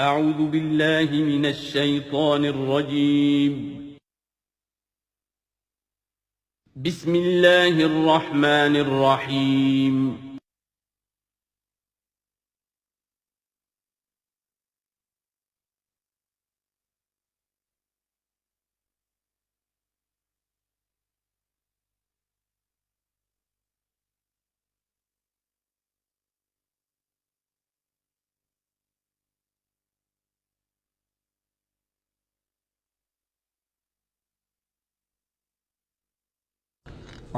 اعوذ باللہ من الشیطان الرجیم بسم اللہ الرحمن الرحیم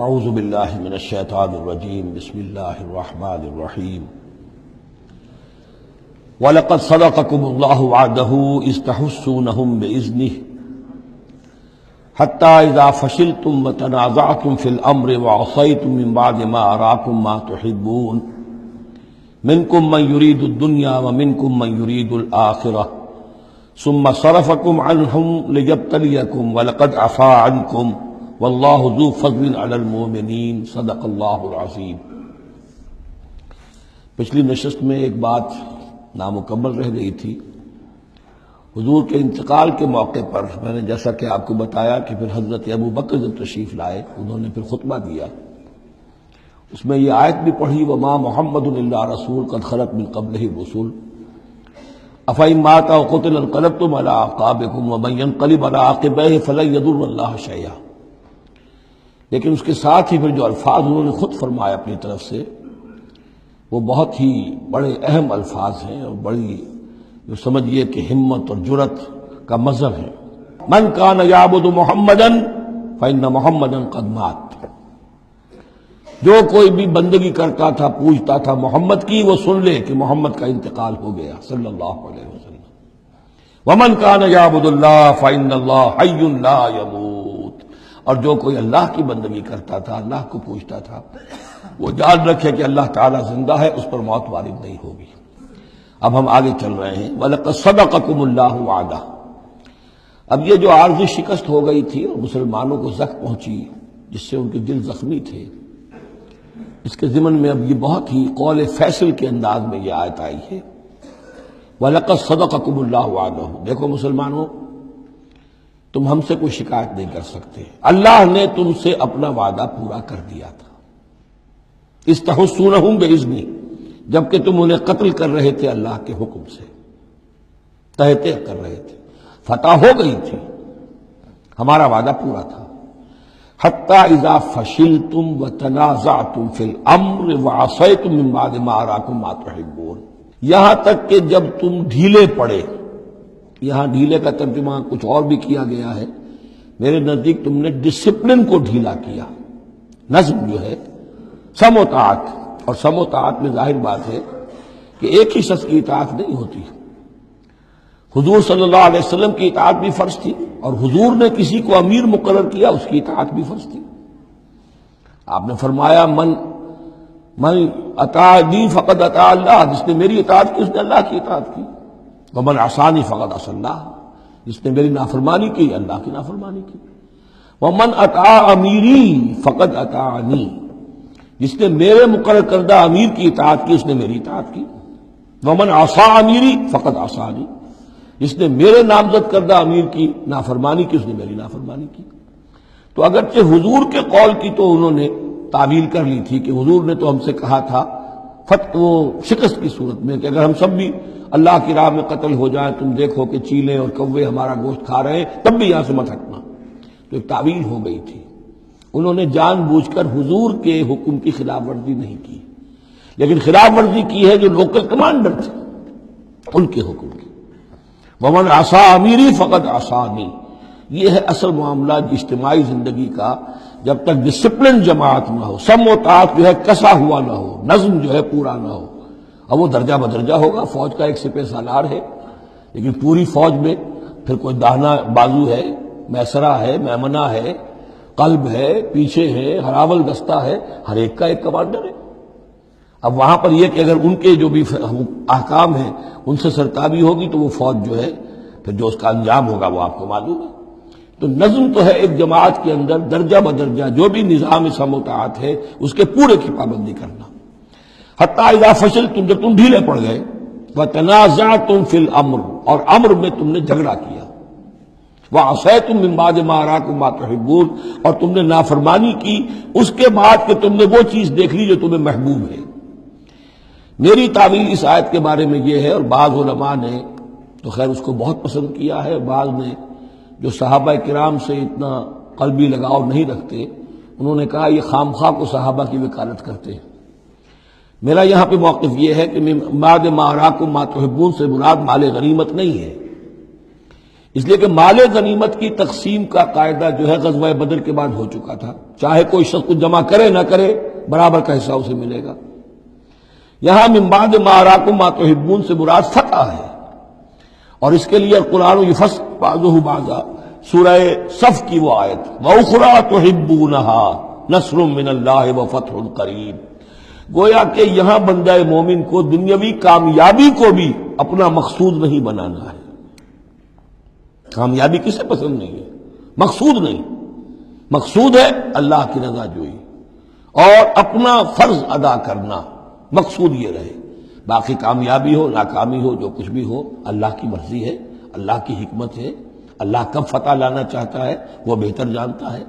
اعوذ باللہ من الشیطان الرجیم بسم اللہ الرحمن الرحیم وَلَقَدْ صَدَقَكُمُ اللَّهُ وَعْدَهُ إِذْ تَحُسُّونَهُم بِإِذْنِهِ حَتَّى إِذَا فَشِلْتُمْ وَتَنَازَعْتُمْ فِي الْأَمْرِ وَعَصَيْتُمْ مِنْ بَعْدِ مَا أَرَاكُمْ مَا تُحِبُّونَ مِنْكُمْ مَنْ يُرِيدُ الدُّنْيَا وَمِنْكُمْ مَنْ يُرِيدُ الْآخِرَةَ ثُمَّ صَرَفَكُمْ عَنْهُمْ لِيَبْتَلِيَكُمْ وَلَقَدْ عَفَا عَنْكُمْ واللہ ذو فضل علی المؤمنین صدق اللہ العظیم۔ پچھلی نشست میں ایک بات نامکمل رہ گئی تھی۔ حضور کے انتقال کے موقع پر میں نے جیسا کہ آپ کو بتایا کہ پھر حضرت ابو بکر جب تشریف لائے انہوں نے پھر خطبہ دیا، اس میں یہ آیت بھی پڑھی وما محمد الا رسول قد خلت من قبلہ الرسل افإن مات أو قتل انقلبتم على أعقابكم ومن ينقلب على عقبيه فلن يضر الله شيئا۔ لیکن اس کے ساتھ ہی پھر جو الفاظ انہوں نے خود فرمایا اپنی طرف سے وہ بہت ہی بڑے اہم الفاظ ہیں اور بڑی جو سمجھیے کہ ہمت اور جرت کا مظہر ہے۔ من کان یعبد محمدا فإن محمدا قد مات، جو کوئی بھی بندگی کرتا تھا پوجتا تھا محمد کی وہ سن لے کہ محمد کا انتقال ہو گیا صلی اللہ علیہ وسلم۔ ومن کان یعبد اللہ فإن اللہ حی لا یموت، اور جو کوئی اللہ کی بندگی کرتا تھا اللہ کو پوچھتا تھا وہ جان رکھے کہ اللہ تعالیٰ زندہ ہے، اس پر موت وارد نہیں ہوگی۔ اب ہم آگے چل رہے ہیں وَلَقَدْ صَدَقَكُمُ اللَّهُ وَعْدَهُ۔ اب یہ جو عارضی شکست ہو گئی تھی اور مسلمانوں کو زخم پہنچی جس سے ان کے دل زخمی تھے، اس کے ضمن میں اب یہ بہت ہی قول فیصل کے انداز میں یہ آیت آئی ہے وَلَقَدْ صَدَقَكُمُ اللَّهُ وَعْدَهُ۔ دیکھو مسلمانوں، تم ہم سے کوئی شکایت نہیں کر سکتے، اللہ نے تم سے اپنا وعدہ پورا کر دیا تھا۔ استحسونہم بإذنہ، جبکہ تم انہیں قتل کر رہے تھے اللہ کے حکم سے، تہتے کر رہے تھے، فتح ہو گئی تھی، ہمارا وعدہ پورا تھا۔ حتی اذا فشلتم وتنازعتم فی الامر وعصیتم من بعد ما اراکم ما تحبون، یہاں تک کہ جب تم ڈھیلے پڑے، یہاں ڈھیلے کا ترجمہ کچھ اور بھی کیا گیا ہے، میرے نزدیک تم نے ڈسپلن کو ڈھیلا کیا۔ نظم جو ہے سم و طاعت، اور سم و طاعت میں ظاہر بات ہے کہ ایک ہی شخص کی اطاعت نہیں ہوتی۔ حضور صلی اللہ علیہ وسلم کی اطاعت بھی فرض تھی اور حضور نے کسی کو امیر مقرر کیا اس کی اطاعت بھی فرض تھی۔ آپ نے فرمایا من اطاعنی فقد اطاع اللہ، جس نے میری اطاعت کی اس نے اللہ کی اطاعت کی۔ ومن عصانی فقد عصى اللہ، جس نے میری نافرمانی کی اللہ کی نافرمانی کی۔ ومن اطاع امیری فقد اطاعنی، جس نے میرے مقرر کردہ امیر کی اطاعت کی اس نے میری اطاعت کی۔ ومن عصى امیری فقد عصانی، جس نے میرے نامزد کردہ امیر کی نافرمانی کی اس نے میری نافرمانی کی۔ تو اگرچہ حضور کے قول کی تو انہوں نے تعویل کر لی تھی کہ حضور نے تو ہم سے کہا تھا وہ شکست کی صورت میں کہ اگر ہم سب بھی اللہ کی راہ میں قتل ہو جائیں، تم دیکھو کہ چیلیں اور کوے ہمارا گوشت کھا رہے ہیں، تب بھی یہاں سے مت ہٹنا۔ تو ایک تعویل ہو گئی تھی، انہوں نے جان بوجھ کر حضور کے حکم کی خلاف ورزی نہیں کی، لیکن خلاف ورزی کی ہے جو لوکل کمانڈر تھے ان کے حکم کی۔ ومن عصى امیری فقد عصانی، یہ ہے اصل معاملہ اجتماعی زندگی کا۔ جب تک ڈسپلن جماعت نہ ہو، سم و طاعت جو ہے کسا ہوا نہ ہو، نظم جو ہے پورا نہ ہو، اب وہ درجہ بدرجہ ہوگا۔ فوج کا ایک سپہ سالار ہے، لیکن پوری فوج میں پھر کوئی داہنا بازو ہے، میسرہ ہے، میمنہ ہے، قلب ہے، پیچھے ہے، ہراول دستہ ہے، ہر ایک کا ایک کمانڈر ہے۔ اب وہاں پر یہ کہ اگر ان کے جو بھی احکام ہیں ان سے سرتابی ہوگی تو وہ فوج جو ہے پھر جو اس کا انجام ہوگا وہ آپ کو معلوم ہے۔ تو نظم تو ہے ایک جماعت کے اندر درجہ بدرجہ جو بھی نظام سم و طاعت ہے اس کے پورے کی پابندی کرنا۔ حتی اذا فشلتم، جب تم ڈھیلے پڑ گئے، وَتَنَازَعْتُمْ فِي الْأَمْرِ، اور امر میں تم نے جھگڑا کیا، وَعَصَيْتُمْ مِن بَعْدِ مَا أَرَاكُمْ مَا تُحِبُّونَ، اور تم نے نافرمانی کی اس کے بعد کہ تم نے وہ چیز دیکھ لی جو تمہیں محبوب ہے۔ میری تعویل اس آیت کے بارے میں یہ ہے، اور بعض علماء نے تو خیر اس کو بہت پسند کیا ہے، بعض نے جو صحابہ کرام سے اتنا قلبی لگاؤ نہیں رکھتے انہوں نے کہا یہ خام خواہ کو صحابہ کی وکالت کرتے ہیں۔ میرا یہاں پہ موقف یہ ہے کہ بعد ما اراکم ما تحبون سے مراد مال غنیمت نہیں ہے، اس لیے کہ مال غنیمت کی تقسیم کا قاعدہ جو ہے غزوہ بدر کے بعد ہو چکا تھا، چاہے کوئی شخص کو جمع کرے نہ کرے برابر کا حصہ اسے ملے گا۔ یہاں من بعد ما اراکم ما تحبون سے مراد فتح ہے، اور اس کے لیے قرآن یفصل بعضہ بعضا، سورہ صف کی وہ آیت وَأُخْرَىٰ تُحِبُّونَهَا نَصْرٌ مِّنَ اللَّهِ وَفَتْحٌ قَرِیب، گویا کہ یہاں بندہ مومن کو دنیاوی کامیابی کو بھی اپنا مقصود نہیں بنانا ہے۔ کامیابی کسے پسند نہیں ہے؟ مقصود نہیں، مقصود ہے اللہ کی رضا جوئی اور اپنا فرض ادا کرنا، مقصود یہ رہے، باقی کامیابی ہو ناکامی ہو جو کچھ بھی ہو اللہ کی مرضی ہے، اللہ کی حکمت ہے، اللہ کب فتح لانا چاہتا ہے وہ بہتر جانتا ہے۔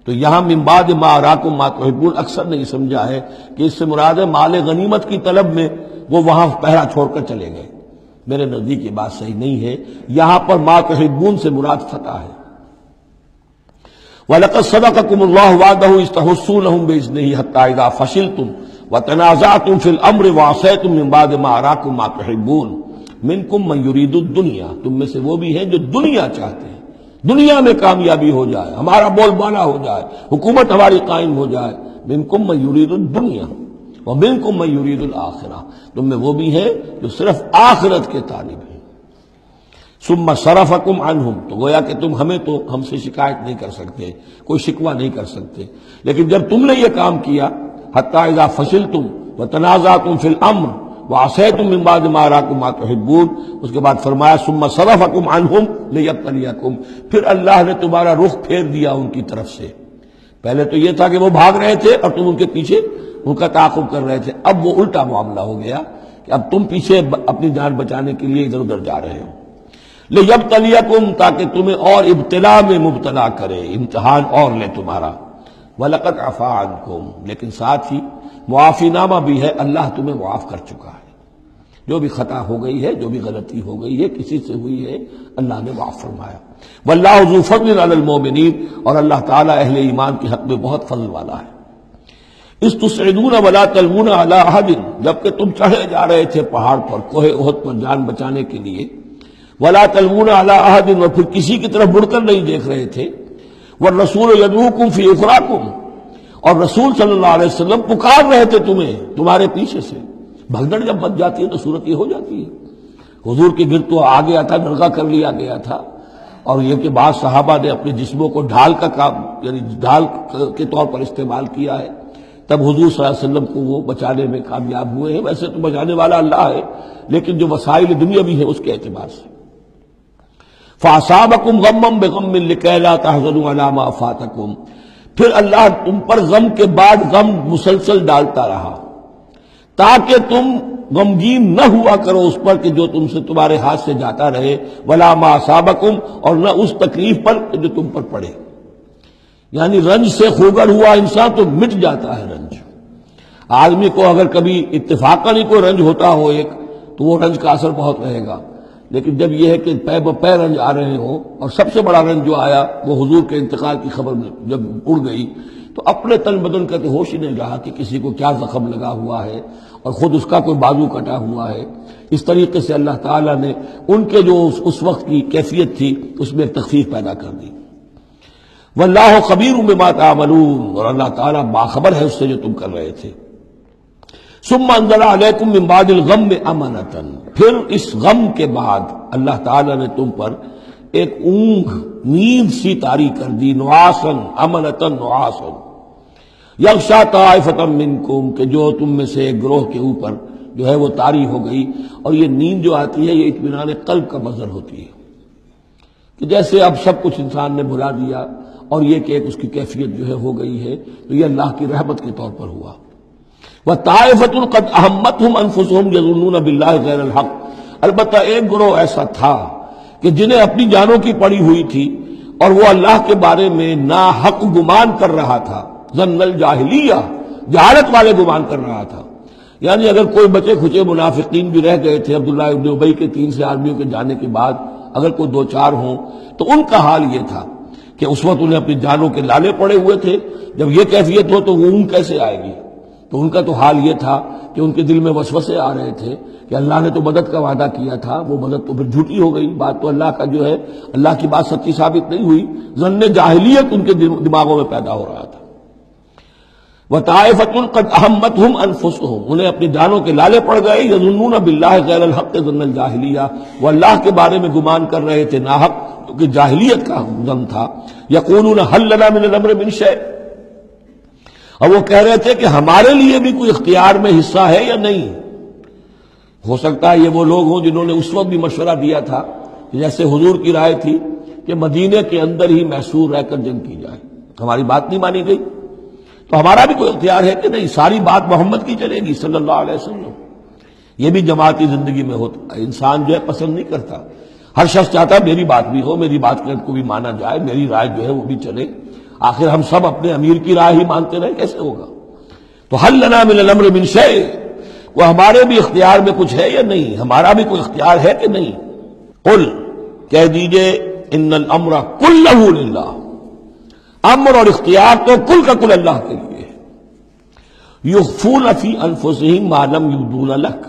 تو یہاں من بعد ما اراکم ما تحبون اکثر نے یہ سمجھا ہے کہ اس سے مراد ہے مال غنیمت کی طلب میں وہ وہاں پہرا چھوڑ کر چلے گئے، میرے نزدیک یہ بات صحیح نہیں ہے، یہاں پر ما تحبون سے مراد فتح ہے۔ وَلَقَدْ صَدَقَكُمُ اللَّهُ وَعْدَهُ إِذْ تَحُسُّونَهُم بِإِذْنِهِ حَتَّىٰ إِذَا فَشِلْتُمْ وَتَنَازَعْتُمْ فِي الْأَمْرِ وَعَصَيْتُم مِّن بَعْدِ مَا أَرَاكُم مَّا تُحِبُّونَ مِنكُم مَّن يُرِيدُ الدُّنْيَا، تم میں سے وہ بھی ہیں جو دنیا چاہتے ہیں، دنیا میں کامیابی ہو جائے، ہمارا بول بالا ہو جائے، حکومت ہماری قائم ہو جائے۔ منکم من یرید الدنیا ومنکم من یرید الآخرہ، تم میں وہ بھی ہیں جو صرف آخرت کے طالب ہیں۔ ثم صرفکم عنہم، تو گویا کہ تم ہمیں تو ہم سے شکایت نہیں کر سکتے، کوئی شکوہ نہیں کر سکتے، لیکن جب تم نے یہ کام کیا حتی اذا فشلتم وتنازعتم فی الامر وعصیتم من بعد ما اراکم ما تحبون، اس کے بعد فرمایا ثم صرفکم عنہم لیبتلیکم، پھر اللہ نے تمہارا رخ پھیر دیا ان کی طرف سے۔ پہلے تو یہ تھا کہ وہ بھاگ رہے تھے اور تم ان کے پیچھے ان کا تعاقب کر رہے تھے، اب وہ الٹا معاملہ ہو گیا کہ اب تم پیچھے اپنی جان بچانے کے لیے ادھر ادھر جا رہے ہو۔ لیبتلیکم، تاکہ تمہیں اور ابتلا میں مبتلا کرے، امتحان اور لے تمہارا۔ وَلَقَدْ عَفَا عَنْكُمْ، لیکن ساتھ ہی معافی نامہ بھی ہے، اللہ تمہیں معاف کر چکا ہے، جو بھی خطا ہو گئی ہے، جو بھی غلطی ہو گئی ہے، کسی سے ہوئی ہے، اللہ نے معاف فرمایا۔ واللہ ذو فضل علی المؤمنین، اور اللہ تعالیٰ اہل ایمان کے حق میں بہت فضل والا ہے۔ اذ تصعدون ولا تلوون علی احد، جبکہ تم چڑھے جا رہے تھے پہاڑ پر، کوہ احد پر جان بچانے کے لیے، ولا تلوون علی احد، اور پھر کسی کی طرف مڑ کر نہیں دیکھ رہے تھے، والرسول یدعوکم فی اخراکم، اور رسول صلی اللہ علیہ وسلم پکار رہے تھے تمہیں تمہارے پیچھے سے۔ بھگدڑ جب بچ جاتی ہے تو صورت یہ ہو جاتی ہے۔ حضور کے گرد تو آ گیا تھا، نرغہ کر لیا گیا تھا، اور یہ کہ بعض صحابہ نے اپنے جسموں کو ڈھال کا کام یعنی ڈھال کے طور پر استعمال کیا ہے، تب حضور صلی اللہ علیہ وسلم کو وہ بچانے میں کامیاب ہوئے ہیں۔ ویسے تو بچانے والا اللہ ہے، لیکن جو وسائل دنیا بھی ہے اس کے اعتبار سے۔ فَأَصَابَكُمْ غَمًّا بِغَمٍّ لِكَيْ لَا تَحْزَنُوا عَلَىٰ مَا فَاتَكُمْ، پھر اللہ تم پر غم کے بعد غم مسلسل ڈالتا رہا تاکہ تم غمگین نہ ہوا کرو اس پر کہ جو تم سے تمہارے ہاتھ سے جاتا رہے، وَلَا مَا أَصَابَكُمْ، اور نہ اس تکلیف پر جو تم پر پڑے۔ یعنی رنج سے خوگر ہوا انسان تو مٹ جاتا ہے رنج۔ آدمی کو اگر کبھی اتفاقاً ہی کوئی رنج ہوتا ہو ایک تو وہ رنج کا اثر بہت رہے گا، لیکن جب یہ ہے کہ پے بپے رنج آ رہے ہوں، اور سب سے بڑا رنج جو آیا وہ حضور کے انتقال کی خبر جب اڑ گئی تو اپنے تن بدن کا تو ہوش ہی نہیں رہا کہ کسی کو کیا زخم لگا ہوا ہے اور خود اس کا کوئی بازو کٹا ہوا ہے۔ اس طریقے سے اللہ تعالیٰ نے ان کے جو اس وقت کی کیفیت تھی اس میں تخفیف پیدا کر دی۔ واللہ خبیر بما تعملون، اور اللہ تعالیٰ باخبر ہے اس سے جو تم کر رہے تھے۔ ثم انزل علیکم من بعد الغم امنۃ، پھر اس غم کے بعد اللہ تعالیٰ نے تم پر ایک اونگ نیند سی طاری کر دی، نعاسن امنۃ نعاسن یغشا طائفۃ منکم، کہ جو تم میں سے ایک گروہ کے اوپر جو ہے وہ طاری ہو گئی۔ اور یہ نیند جو آتی ہے یہ اطمینان قلب کا مظہر ہوتی ہے، کہ جیسے اب سب کچھ انسان نے بھلا دیا اور یہ کہ ایک اس کی کیفیت جو ہے ہو گئی ہے، تو یہ اللہ کی رحمت کے طور پر ہوا۔ وطائفۃ قد اہمتہم انفسہم یظنون باللہ غیر الحق، البتہ ایک گروہ ایسا تھا کہ جنہیں اپنی جانوں کی پڑی ہوئی تھی اور وہ اللہ کے بارے میں ناحق گمان کر رہا تھا، ظن الجاہلیہ، جہالت والے گمان کر رہا تھا۔ یعنی اگر کوئی بچے کھچے منافقین بھی رہ گئے تھے عبداللہ ابن ابی کے 3 سے آدمیوں کے جانے کے بعد، اگر کوئی 2-4 ہوں تو ان کا حال یہ تھا کہ اس وقت انہیں اپنی جانوں کے لالے پڑے ہوئے تھے، جب یہ کیفیت ہو تو وہ اون کیسے آئے گی؟ تو ان کا تو حال یہ تھا کہ ان کے دل میں وسوسے آ رہے تھے کہ اللہ نے تو مدد کا وعدہ کیا تھا، وہ مدد تو پھر جھوٹی ہو گئی، بات تو اللہ کا جو ہے اللہ کی بات سچی ثابت نہیں ہوئی، ظن جاہلیت ان کے دماغوں میں پیدا ہو رہا تھا۔ وطائفۃ قد اہمتہم انفسہم، انہیں اپنی جانوں کے لالے پڑ گئے، یظنون باللہ غیر الحق ظن الجاہلیہ، وہ اللہ کے بارے میں گمان کر رہے تھے ناحق، کیونکہ جاہلیت کا ظن تھا۔ یقولون هل لنا من الامر من شیء، اور وہ کہہ رہے تھے کہ ہمارے لیے بھی کوئی اختیار میں حصہ ہے یا نہیں۔ ہو سکتا ہے یہ وہ لوگ ہوں جنہوں نے اس وقت بھی مشورہ دیا تھا جیسے حضور کی رائے تھی کہ مدینے کے اندر ہی محصور رہ کر جنگ کی جائے، ہماری بات نہیں مانی گئی تو ہمارا بھی کوئی اختیار ہے کہ نہیں، ساری بات محمد کی چلے گی صلی اللہ علیہ وسلم۔ یہ بھی جماعتی زندگی میں ہوتا ہے، انسان جو ہے پسند نہیں کرتا، ہر شخص چاہتا ہے میری بات بھی ہو، میری بات کو بھی مانا جائے، میری رائے جو ہے وہ بھی چلے، آخر ہم سب اپنے امیر کی رائے ہی مانتے رہے، کیسے ہوگا؟ تو حل لنا من الامر من شیء، وہ ہمارے بھی اختیار میں کچھ ہے یا نہیں، ہمارا بھی کوئی اختیار ہے کہ نہیں؟ قل، کہہ دیجئے ان الامر کلہ للہ، امر اور اختیار تو کل کا کل اللہ کے لیے ہے۔ یخفون فی انفسہم ما لم یبدون لک،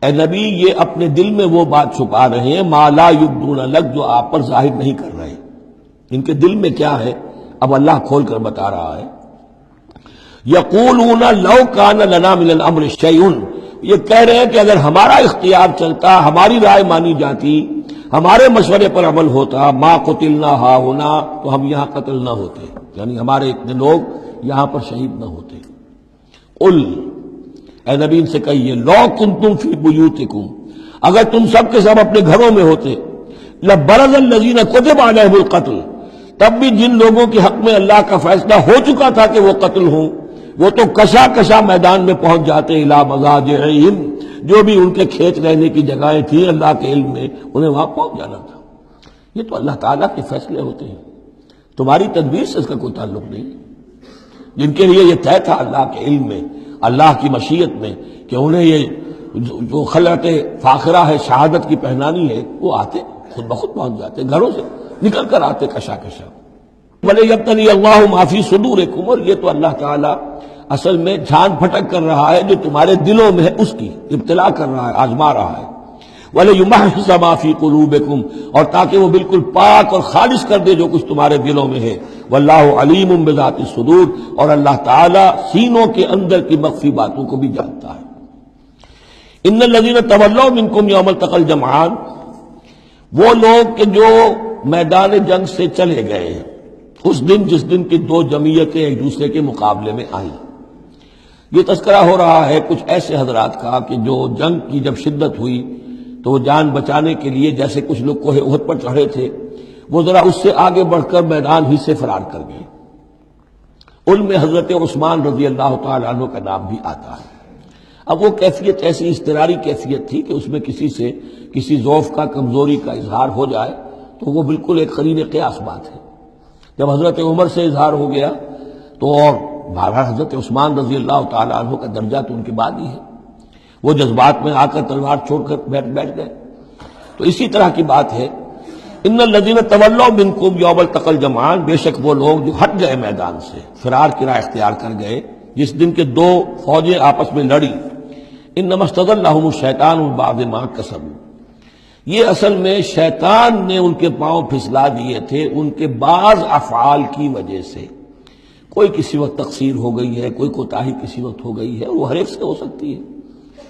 اے نبی یہ اپنے دل میں وہ بات چھپا رہے ہیں ما لا یبدون لک، جو آپ پر ظاہر نہیں کر رہے، ان کے دل میں کیا ہے اب اللہ کھول کر بتا رہا ہے۔ یقولون لو کان لنا من الامر شیء، یہ کہہ رہے ہیں کہ اگر ہمارا اختیار چلتا، ہماری رائے مانی جاتی، ہمارے مشورے پر عمل ہوتا، ما قتلنا ہاہنا، تو ہم یہاں قتل نہ ہوتے، یعنی ہمارے اتنے لوگ یہاں پر شہید نہ ہوتے۔ قل، اے نبی ان سے کہیے لو کنتم فی بیوتکم، اگر تم سب کے سب اپنے گھروں میں ہوتے، لبرز الذین کتب علیہم القتل، تب بھی جن لوگوں کے حق میں اللہ کا فیصلہ ہو چکا تھا کہ وہ قتل ہوں، وہ تو کشا کشا میدان میں پہنچ جاتے، الی مضاجعہم، جو بھی ان کے کھیت رہنے کی جگہیں تھیں اللہ کے علم میں، انہیں وہاں پہنچ جانا تھا۔ یہ تو اللہ تعالیٰ کے فیصلے ہوتے ہیں، تمہاری تدبیر سے اس کا کوئی تعلق نہیں۔ جن کے لیے یہ طے تھا اللہ کے علم میں، اللہ کی مشیت میں کہ انہیں یہ جو خلعت فاخرہ ہے، شہادت کی پہنانی ہے، وہ آتے خود بخود پہنچ جاتے، گھروں سے نکل کر آتے کشا کشا۔ وَلِيَبْتَلِيَ اللَّهُ مَا فِي صُدُورِكُمْ، اور یہ تو اللہ تعالیٰ اصل میں جھان پھٹک کر رہا ہے جو تمہارے دلوں میں ہے، اس کی ابتلا کر رہا ہے، آزما رہا ہے۔ وَلِيُمَحِّصَ مَا فِي قُلُوبِكُمْ، اور تاکہ وہ بالکل پاک اور خالص کر دے جو کچھ تمہارے دلوں میں ہے۔ وَاللَّهُ عَلِيمٌ بِذَاتِ الصُّدُورِ، اور اللہ تعالیٰ سینوں کے اندر کی مخفی باتوں کو بھی جانتا ہے۔ ان الذین تولوا منکم یوم التقى الجمعان، وہ لوگ کہ جو میدان جنگ سے چلے گئے اس دن جس دن کی 2 جمعیتیں ایک دوسرے کے مقابلے میں آئیں۔ یہ تذکرہ ہو رہا ہے کچھ ایسے حضرات کا کہ جو جنگ کی جب شدت ہوئی تو وہ جان بچانے کے لیے جیسے کچھ لوگ کوہ احد پر چڑھے تھے، وہ ذرا اس سے آگے بڑھ کر میدان ہی سے فرار کر گئے۔ ان میں حضرت عثمان رضی اللہ تعالیٰ عنہ کا نام بھی آتا ہے۔ اب وہ کیفیت ایسی اضطراری کیفیت تھی کہ اس میں کسی سے کسی ضعف کا، کمزوری کا اظہار ہو جائے تو وہ بالکل ایک قرین قیاس بات ہے۔ جب حضرت عمر سے اظہار ہو گیا تو اور بہرحال حضرت عثمان رضی اللہ تعالیٰ عنہ کا درجہ تو ان کے بعد ہی ہے، وہ جذبات میں آ کر تلوار چھوڑ کر بیٹھ گئے۔ تو اسی طرح کی بات ہے، ان الذین تولوا منکم یوم التقى الجمعان، بے شک وہ لوگ جو ہٹ گئے میدان سے، فرار کی راہ اختیار کر گئے جس دن کے 2 فوجیں آپس میں لڑی۔ انما استزلهم الشیطان بعد ما کسبوا، یہ اصل میں شیطان نے ان کے پاؤں پھسلا دیے تھے ان کے بعض افعال کی وجہ سے۔ کوئی کسی وقت تقصیر ہو گئی ہے، کوئی کوتاہی کسی وقت ہو گئی ہے، وہ ہر ایک سے ہو سکتی ہے،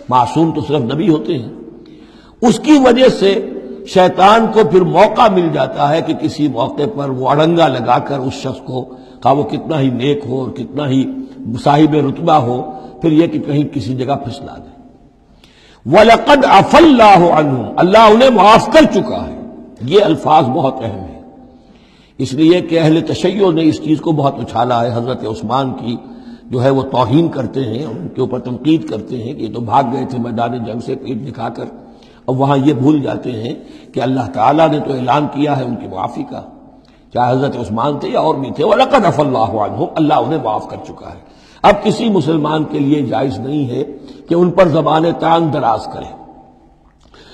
معصوم تو صرف نبی ہوتے ہیں۔ اس کی وجہ سے شیطان کو پھر موقع مل جاتا ہے کہ کسی موقع پر وہ اڑنگا لگا کر اس شخص کو، خواہ وہ کتنا ہی نیک ہو اور کتنا ہی صاحب رتبہ ہو، پھر یہ کہ کہیں کسی جگہ پھسلا دے۔ وَلَقَدْ عَفَا اللَّهُ عَنْهُمْ، اللہ انہیں معاف کر چکا ہے۔ یہ الفاظ بہت اہم ہیں، اس لیے کہ اہل تشیع نے اس چیز کو بہت اچھالا ہے حضرت عثمان کی جو ہے وہ توہین کرتے ہیں، ان کے اوپر تنقید کرتے ہیں کہ یہ تو بھاگ گئے تھے میدان جنگ سے پیٹ دکھا کر، اور وہاں یہ بھول جاتے ہیں کہ اللہ تعالیٰ نے تو اعلان کیا ہے ان کی معافی کا، چاہے حضرت عثمان تھے یا اور بھی تھے، وَلَقَدْ عَفَا اللَّهُ عَنْهُمْ، اللہ انہیں معاف کر چکا ہے۔ اب کسی مسلمان کے لیے جائز نہیں ہے کہ ان پر زبان تان دراز کرے۔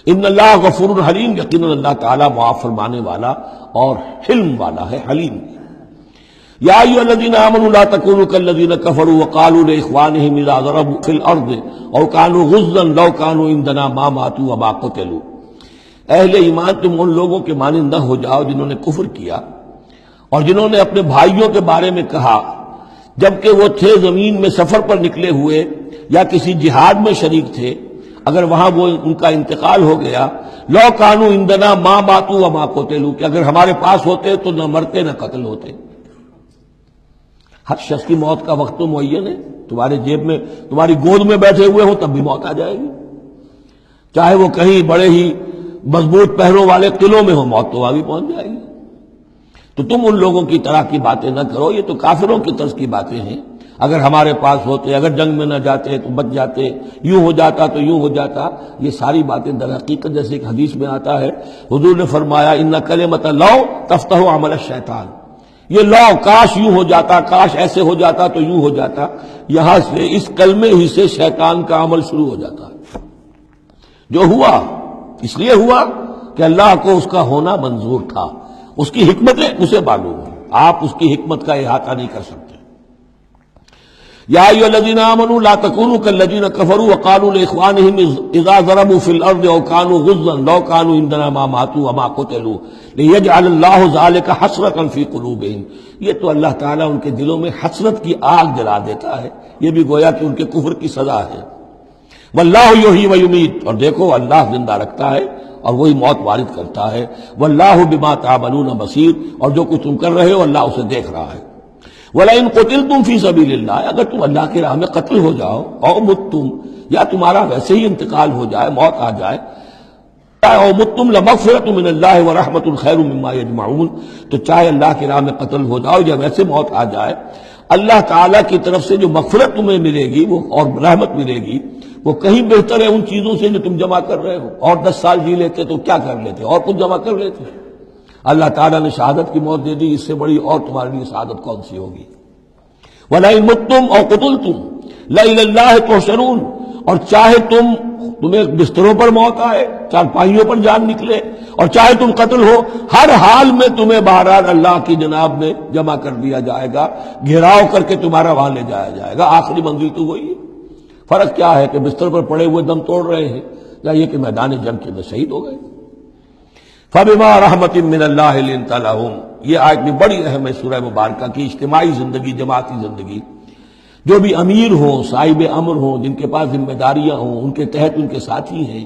ان اللہ غفور حلیم، یقیناً اللہ تعالیٰ معاف فرمانے والا اور حلم والا ہے، حلیم۔ یا ایھا الذین آمنوا لا تکونوا کالذین کفروا وقالوا لاخوانہم اذا ضربوا فی الارض او کانوا غزا لو کانوا عندنا ما ماتوا وما قتلوا، اہل ایمان تم ان لوگوں کے مانند نہ ہو جاؤ جنہوں نے کفر کیا اور جنہوں نے اپنے بھائیوں کے بارے میں کہا جبکہ وہ تھے زمین میں سفر پر نکلے ہوئے یا کسی جہاد میں شریک تھے، اگر وہاں وہ ان کا انتقال ہو گیا، لو کانوا عندنا ما ماتوا وما قتلوا، کہ اگر ہمارے پاس ہوتے تو نہ مرتے نہ قتل ہوتے۔ ہر شخص کی موت کا وقت تو معین ہے، تمہارے جیب میں، تمہاری گود میں بیٹھے ہوئے ہوں تب بھی موت آ جائے گی، چاہے وہ کہیں بڑے ہی مضبوط پہروں والے قلعوں میں ہو، موت تو وہاں بھی پہنچ جائے گی۔ تو تم ان لوگوں کی طرح کی باتیں نہ کرو، یہ تو کافروں کی طرز کی باتیں ہیں، اگر ہمارے پاس ہوتے، اگر جنگ میں نہ جاتے تو بچ جاتے، یوں ہو جاتا تو یوں ہو جاتا، یہ ساری باتیں در حقیقت جیسے ایک حدیث میں آتا ہے، حضور نے فرمایا ان کلمۃ لو تفتح عمل الشیطان، یہ لو کاش یوں ہو جاتا، کاش ایسے ہو جاتا تو یوں ہو جاتا، یہاں سے اس کلمے ہی سے شیطان کا عمل شروع ہو جاتا ہے۔ جو ہوا اس لیے ہوا کہ اللہ کو اس کا ہونا منظور تھا، اس کی حکمتیں اسے معلوم ہیں، آپ اس کی حکمت کا احاطہ نہیں کر سکتے۔ یا ایھا الذین آمنوا لا تکونوا کالذین کفروا وقالوا لاخوانہم اذا ضربوا فی الارض او کانوا غزا لو کانوا عندنا ما ماتوا وما قتلوا لیجعل اللہ ذلک حسرۃ فی قلوبہم، یہ تو اللہ تعالیٰ ان کے دلوں میں حسرت کی آگ جلا دیتا ہے، یہ بھی گویا کہ ان کے کفر کی سزا ہے۔ واللہ یحیی و یمیت، اور دیکھو اللہ زندہ رکھتا ہے اور وہی موت وارد کرتا ہے۔ واللہ بما تعملون بصیر، اور جو کچھ تم کر رہے ہو اللہ اسے دیکھ رہا ہے۔ وَلَئِن قُتِلْتُمْ فِي سَبِيلِ اللَّهِ، اگر تم اللہ کی راہ میں قتل ہو جاؤ، او متم، یا تمہارا ویسے ہی انتقال ہو جائے، موت آ جائے، او متم لمغفرۃ من اللہ ورحمۃ خیر مما یجمعون، تو چاہے اللہ کی راہ میں قتل ہو جاؤ یا ویسے موت آ جائے، اللہ تعالیٰ کی طرف سے جو مغفرت تمہیں ملے گی وہ اور رحمت ملے گی وہ کہیں بہتر ہے ان چیزوں سے جو تم جمع کر رہے ہو۔ اور 10 سال جی لیتے تو کیا کر لیتے، اور کچھ جمع کر لیتے۔ اللہ تعالیٰ نے شہادت کی موت دے دی، اس سے بڑی اور تمہارے لیے شہادت کون سی ہوگی۔ وَلَئِن مُتُّمْ أَوْ قُتِلْتُمْ لَإِلَى اللَّهِ تُحْشَرُونَ، اور چاہے تمہیں بستروں پر موت آئے، چارپائیوں پر جان نکلے، اور چاہے تم قتل ہو، ہر حال میں تمہیں بہرحال اللہ کی جناب میں جمع کر دیا جائے گا، گھیراؤ کر کے تمہارا وہاں لے جایا جائے گا۔ آخری منزل تو وہی ہے۔ فرق کیا ہے کہ بستر پر پڑے ہوئے دم توڑ رہے ہیں یا یہ کہ میدان جنگ کے اندر شہید ہو گئے۔ فَبِمَا رَحْمَةٍ مِّنَ اللَّهِ لِنتَ لَهُمْ، یہ آیت بھی بڑی اہم ہے سورہ مبارکہ کی، اجتماعی زندگی، جماعتی زندگی، جو بھی امیر ہوں، صاحب امر ہوں، جن کے پاس ذمہ داریاں ہوں، ان کے تحت ان کے ساتھی ہیں،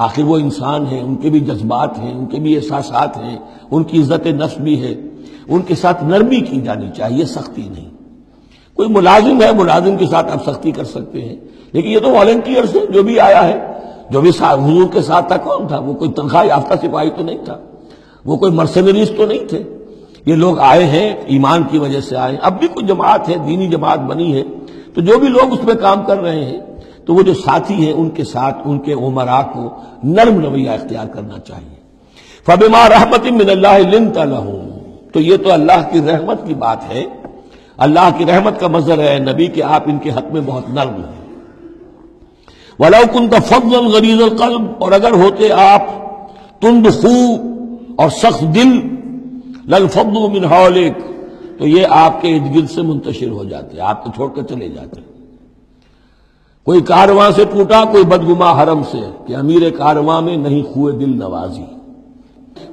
آخر وہ انسان ہیں، ان کے بھی جذبات ہیں، ان کے بھی احساسات ہیں، ان کی عزت نفس بھی ہے، ان کے ساتھ نرمی کی جانی چاہیے، سختی نہیں۔ کوئی ملازم ہے، ملازم کے ساتھ آپ سختی کر سکتے ہیں، لیکن یہ تو والنٹیئرز ہے، جو بھی آیا ہے، جو بھی حضور کے ساتھ تھا، کون تھا وہ؟ کوئی تنخواہ یافتہ سپاہی تو نہیں تھا، وہ کوئی مرسنریز تو نہیں تھے، یہ لوگ آئے ہیں ایمان کی وجہ سے آئے ہیں۔ اب بھی کوئی جماعت ہے، دینی جماعت بنی ہے، تو جو بھی لوگ اس پہ کام کر رہے ہیں تو وہ جو ساتھی ہیں ان کے ساتھ ان کے امراء کو نرم رویہ اختیار کرنا چاہیے۔ فَبِمَا رَحْمَةٍ مِّنَ اللَّهِ لِنتَ لَهُمْ، تو یہ تو اللہ کی رحمت کی بات ہے، اللہ کی رحمت کا مظہر ہے نبی کہ آپ ان کے حق میں بہت نرم ہیں۔ وَلَوْ كُنْتَ فَظًّا غَلِيظَ الْقَلْبِ، اور اگر ہوتے آپ تند خو اور سخت دل، لَانفَضُّوا مِنْ حَوْلِكَ، تو یہ آپ کے ارد گرد سے منتشر ہو جاتے، آپ کو چھوڑ کر چلے جاتے۔ کوئی کارواں سے ٹوٹا، کوئی بدگما حرم سے، کہ امیر کارواں میں نہیں خوئے دل نوازی۔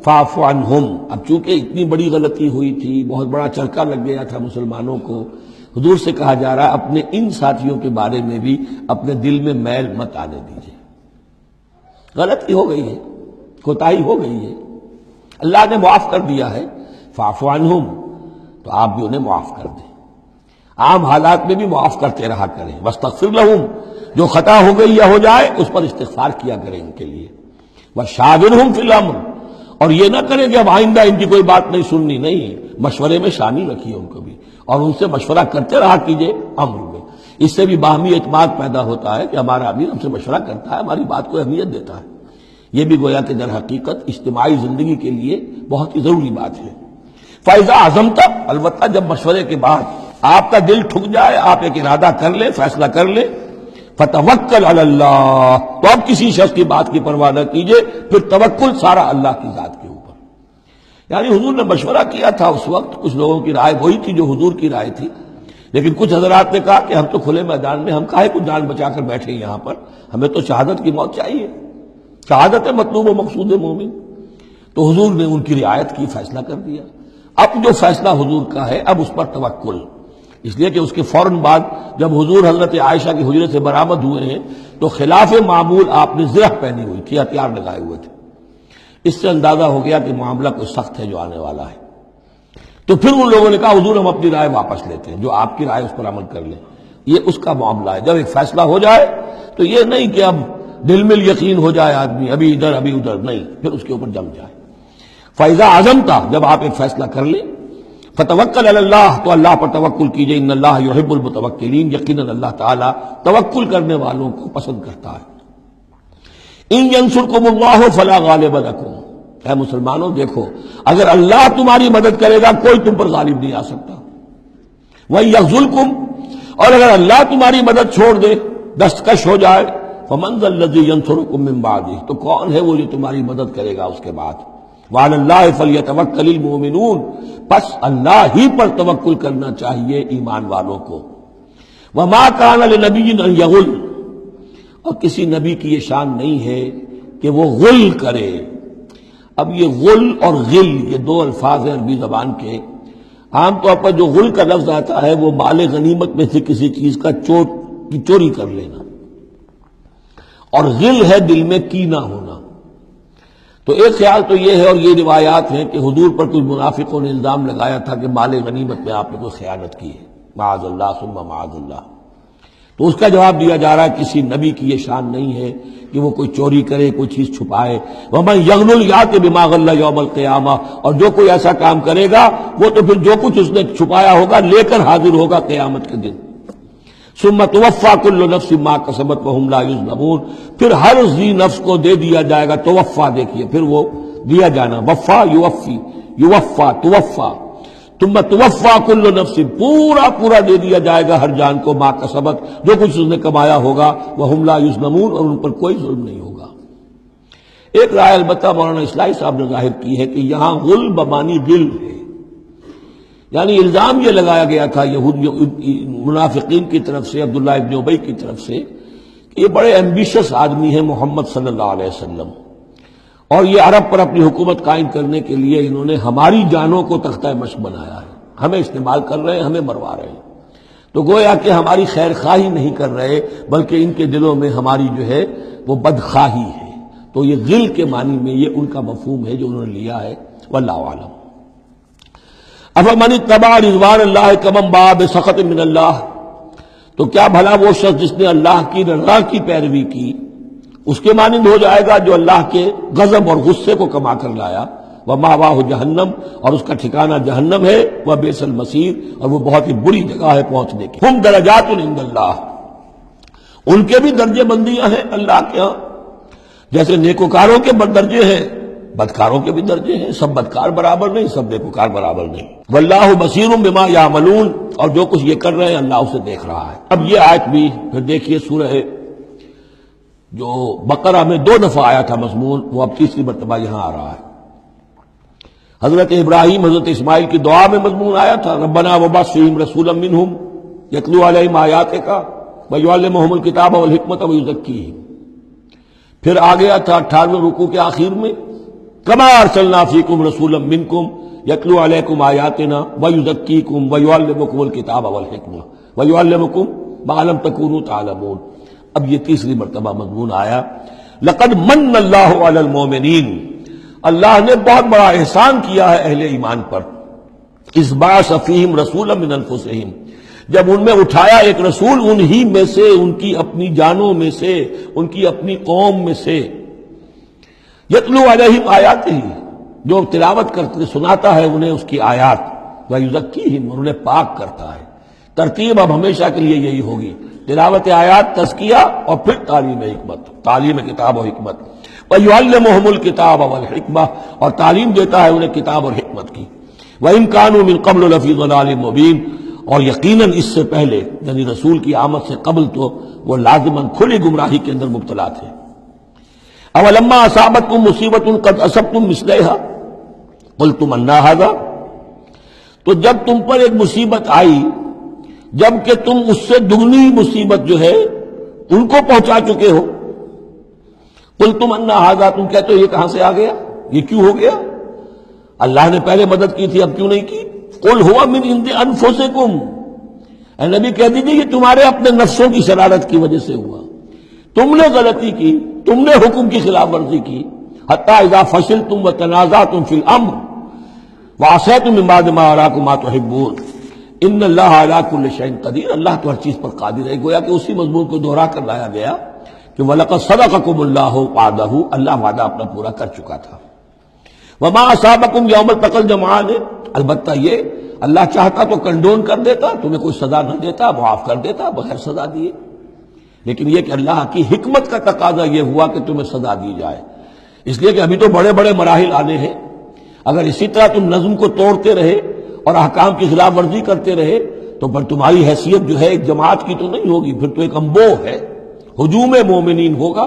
فاعف عنہم، اب چونکہ اتنی بڑی غلطی ہوئی تھی، بہت بڑا چرکا لگ گیا تھا مسلمانوں کو، حضور سے کہا جا رہا اپنے ان ساتھیوں کے بارے میں بھی اپنے دل میں میل مت آنے دیجیے، غلطی ہو گئی ہے، کوتاہی ہو گئی ہے، اللہ نے معاف کر دیا ہے، فاعف عنہم، تو آپ بھی انہیں معاف کر دیں، عام حالات میں بھی معاف کرتے رہا کریں۔ واستغفر لہم، جو خطا ہو گئی یا ہو جائے اس پر استغفار کیا کریں ان کے لیے۔ وشاورہم فی الامر، اور یہ نہ کریں کہ اب آئندہ ان کی کوئی بات نہیں سننی، نہیں، مشورے میں شامل رکھیے ان کو بھی، اور ان سے مشورہ کرتے رہا کیجیے امر میں۔ اس سے بھی باہمی اعتماد پیدا ہوتا ہے کہ ہمارا امیر ہم سے مشورہ کرتا ہے، ہماری بات کو اہمیت دیتا ہے. یہ بھی گویا کہ در حقیقت اجتماعی زندگی کے لیے بہت ہی ضروری بات ہے. فَإِذَا عَزَمْتَ، البتہ جب مشورے کے بعد آپ کا دل ٹھک جائے، آپ ایک ارادہ کر لیں، فیصلہ کر لیں، فَتَوَكَّلْ عَلَى اللَّهِ، تو اب کسی شخص کی بات کی پرواہ نہ کیجیے، پھر توکل سارا اللہ کی ذات کے اوپر. یعنی حضور نے مشورہ کیا تھا اس وقت، کچھ لوگوں کی رائے وہی تھی جو حضور کی رائے تھی، لیکن کچھ حضرات نے کہا کہ ہم تو کھلے میدان میں، ہم کاہے کو جان بچا کر بیٹھے یہاں پر، ہمیں تو شہادت کی موت چاہیے، شہادت مطلوب و مقصود مومن. تو حضور نے ان کی رعایت کی، فیصلہ کر دیا. اب جو فیصلہ حضور کا ہے اب اس پر توکل، اس لیے کہ اس کے فوراً بعد جب حضور حضرت عائشہ کے حجرے سے برآمد ہوئے ہیں تو خلاف معمول آپ نے زرہ پہنی ہوئی تھی، ہتھیار لگائے ہوئے تھے. اس سے اندازہ ہو گیا کہ معاملہ کوئی سخت ہے جو آنے والا ہے. تو پھر ان لوگوں نے کہا حضور ہم اپنی رائے واپس لیتے ہیں، جو آپ کی رائے اس پر عمل کر لیں. یہ اس کا معاملہ ہے. جب ایک فیصلہ ہو جائے تو یہ نہیں کہ اب دل میں یقین ہو جائے آدمی، ابھی ادھر ابھی ادھر، نہیں، پھر اس کے اوپر جم جائے. فَإِذَا عَزَمْتَ، جب آپ ایک فیصلہ کر لیں، فَتَوَكَّلْ عَلَى اللَّهِ، تو اللہ پر توکل کیجئے. ان اللہ یحب المتوکلین، یقیناً اللہ تعالیٰ توکل کرنے والوں کو پسند کرتا ہے. ان ینصرکم اللہ فلا غالب لکم، اے مسلمانوں دیکھو، اگر اللہ تمہاری مدد کرے گا کوئی تم پر غالب نہیں آ سکتا. وَإِن یخذلکم، اور اگر اللہ تمہاری مدد چھوڑ دے، دستکش ہو جائے، فَمَنْ ذَا الَّذِي يَنصُرُكُم مِّن بَعْدِهِ، تو کون ہے وہ جو تمہاری مدد کرے گا اس کے بعد. وَعَلَى اللَّهِ فَلْيَتَوَكَّلِ الْمُؤْمِنُونَ، پس اللہ ہی پر توکل کرنا چاہیے ایمان والوں کو. وَمَا كَانَ لِنَبِيٍّ أَن يَغُلَّ، اور کسی نبی کی یہ شان نہیں ہے کہ وہ غل کرے. اب یہ غل اور غل یہ دو الفاظ ہیں عربی زبان کے. عام طور پر جو غل کا لفظ آتا ہے وہ مال غنیمت میں سے کسی چیز کا چوری کر لینا، اور غل ہے دل میں کینہ ہونا. تو ایک خیال تو یہ ہے، اور یہ روایات ہیں کہ حضور پر کچھ منافقوں نے الزام لگایا تھا کہ مال غنیمت میں آپ نے کوئی خیانت کی ہے، معاذ اللہ ثم معاذ اللہ. تو اس کا جواب دیا جا رہا ہے کسی نبی کی یہ شان نہیں ہے کہ وہ کوئی چوری کرے، کوئی چیز چھپائے. وَمَن يَغْلُلْ يَأْتِ بِمَا غَلَّ يَوْمَ الْقِيَامَةِ، اور جو کوئی ایسا کام کرے گا وہ تو پھر جو کچھ اس نے چھپایا ہوگا لے کر حاضر ہوگا قیامت کے دن. ثُمَّ تُوَفَّىٰ كُلُّ نَفْسٍ مَّا كَسَبَتْ وَهُمْ لَا يُظْلَمُونَ، پھر ہر ذی نفس کو دے دیا جائے گا. توفا دیکھیے، پھر وہ دیا جانا، وفا یوفی، یوفا توفا، ثم توفا کل نفس، پورا دے دیا جائے گا ہر جان کو، ما کسبت، جو کچھ اس نے کمایا ہوگا، وہم لا یظلمون، اور ان پر کوئی ظلم نہیں ہوگا. ایک رائے البتہ مولانا اصلاحی صاحب نے ظاہر کی ہے کہ یہاں غل بمانی غل ہے، یعنی الزام یہ لگایا گیا تھا منافقین کی طرف سے، عبداللہ ابن ابی کی طرف سے، کہ یہ بڑے ایمبیشس آدمی ہیں محمد صلی اللہ علیہ وسلم، اور یہ عرب پر اپنی حکومت قائم کرنے کے لیے انہوں نے ہماری جانوں کو تختہ مشق بنایا ہے، ہمیں استعمال کر رہے ہیں، ہمیں مروا رہے ہیں. تو گویا کہ ہماری خیر خواہی نہیں کر رہے بلکہ ان کے دلوں میں ہماری جو ہے وہ بدخواہی ہے. تو یہ غل کے معنی میں یہ ان کا مفہوم ہے جو انہوں نے لیا ہے. واللہ اعلم. افمن اتبع رضوان اللہ کمن باء بسخط من اللہ، تو کیا بھلا وہ شخص جس نے اللہ کی رضا کی پیروی کی اس کے مانند ہو جائے گا جو اللہ کے غضب اور غصے کو کما کر لایا. ومأواہ جہنم، اور اس کا ٹھکانہ جہنم ہے. وبئس المصیر، اور وہ بہت ہی بری جگہ ہے پہنچنے کی. ہم درجات عند اللہ، ان کے بھی درجے بندیاں ہیں اللہ کے ہاں، جیسے نیکوکاروں کے درجے ہیں بدکاروں کے بھی درجے ہیں. سب بدکار برابر نہیں، سب نیکوکار برابر نہیں. واللہ بصیر بما یعملون، اور جو کچھ یہ کر رہے ہیں اللہ اسے دیکھ رہا ہے. اب یہ آیت بھی پھر دیکھیے، سورہ جو بقرہ میں 2 دفعہ آیا تھا مضمون، وہ اب تیسری مرتبہ یہاں آ رہا ہے. حضرت ابراہیم حضرت اسماعیل کی دعا میں مضمون آیا تھا، ربنا وابعث فیہم رسولا منہم یتلو علیہم آیاتک ویعلمہم الکتاب والحکمۃ ویزکیہم. پھر آ گیا تھا 18ویں رکوع کے آخر میں، کما ارسلنا فیکم رسولا منکم یتلو علیکم آیاتنا ویزکیکم ویعلمکم الکتاب والحکمہ ویعلمکم ما لم تکونوا تعلمون. اب یہ تیسری مرتبہ مضمون آیا، لقد من اللہ علی المومنین، اللہ نے بہت بڑا احسان کیا ہے اہل ایمان پر. اذ بعث فیہم رسولا من انفسہم، جب ان میں اٹھایا ایک رسول انہی میں سے، ان کی اپنی جانوں میں سے، ان کی اپنی قوم میں سے. یتلو علیہم آیاتہ، جو تلاوت کرتے سناتا ہے انہیں اس کی آیات، ویزکیہم، اور انہیں پاک کرتا ہے. ترتیب اب ہمیشہ کے لیے یہی ہوگی، تلاوت آیات، تزکیہ، اور پھر تعلیم حکمت، تعلیم کتاب و حکمت۔ وَيُعَلِّمُهُمُ الْكِتَابَ وَالْحِكْمَةَ، اور تعلیم دیتا ہے انہیں کتاب اور حکمت کی۔ وَإِن كَانُوا مِن قَبْلُ لَفِي ضَلَالٍ مُبِينٍ، اور یقیناً اس سے پہلے یعنی رسول کی آمد سے قبل تو وہ لازماً کھلی گمراہی کے اندر مبتلا تھے۔ اولما اصابتکم مصیبۃ قد اصبتم مثلھا قلتم انا ھذا، تو جب تم پر ایک مصیبت آئی جب کہ تم اس سے دگنی مصیبت جو ہے ان کو پہنچا چکے ہو، قلتم انا ھذا، تم کہتے ہو یہ کہاں سے آ گیا، یہ کیوں ہو گیا، اللہ نے پہلے مدد کی تھی اب کیوں نہیں کی۔ قل ھو من عند انفسکم، اے نبی کہہ دیجیے یہ تمہارے اپنے نفسوں کی شرارت کی وجہ سے ہوا، تم نے غلطی کی، تم نے حکم کی خلاف ورزی کی۔ حتی اذا فشلتم وتنازعتم فی الامر وعصیتم من بعد ما اراکم ما تحبون ان اللہ علی کل شیء قدیر، اللہ تو ہر چیز پر قادر ہے۔ گویا کہ اسی مضمون کو دوہرا کر لایا گیا کہ وَلَقَدْ صَدَقَكُمُ اللَّهُ وَعْدَهُ، اللہ وعدہ اپنا پورا کر چکا تھا۔ وَمَا أَصَابَكُمْ يَوْمَ التَّقَى الْجَمْعَانِ، البتہ یہ اللہ چاہتا تو کنڈون کر دیتا، تمہیں کوئی سزا نہ دیتا، معاف کر دیتا بغیر سزا دیے، لیکن یہ کہ اللہ کی حکمت کا تقاضا یہ ہوا کہ تمہیں سزا دی جائے، اس لیے کہ ابھی تو بڑے بڑے مراحل آنے ہیں۔ اگر اسی طرح تم نظم کو توڑتے رہے اور احکام کی خلاف ورزی کرتے رہے تو پھر تمہاری حیثیت جو ہے ایک جماعت کی تو نہیں ہوگی، پھر تو ایک انبوہ ہے، ہجوم مومنین ہوگا،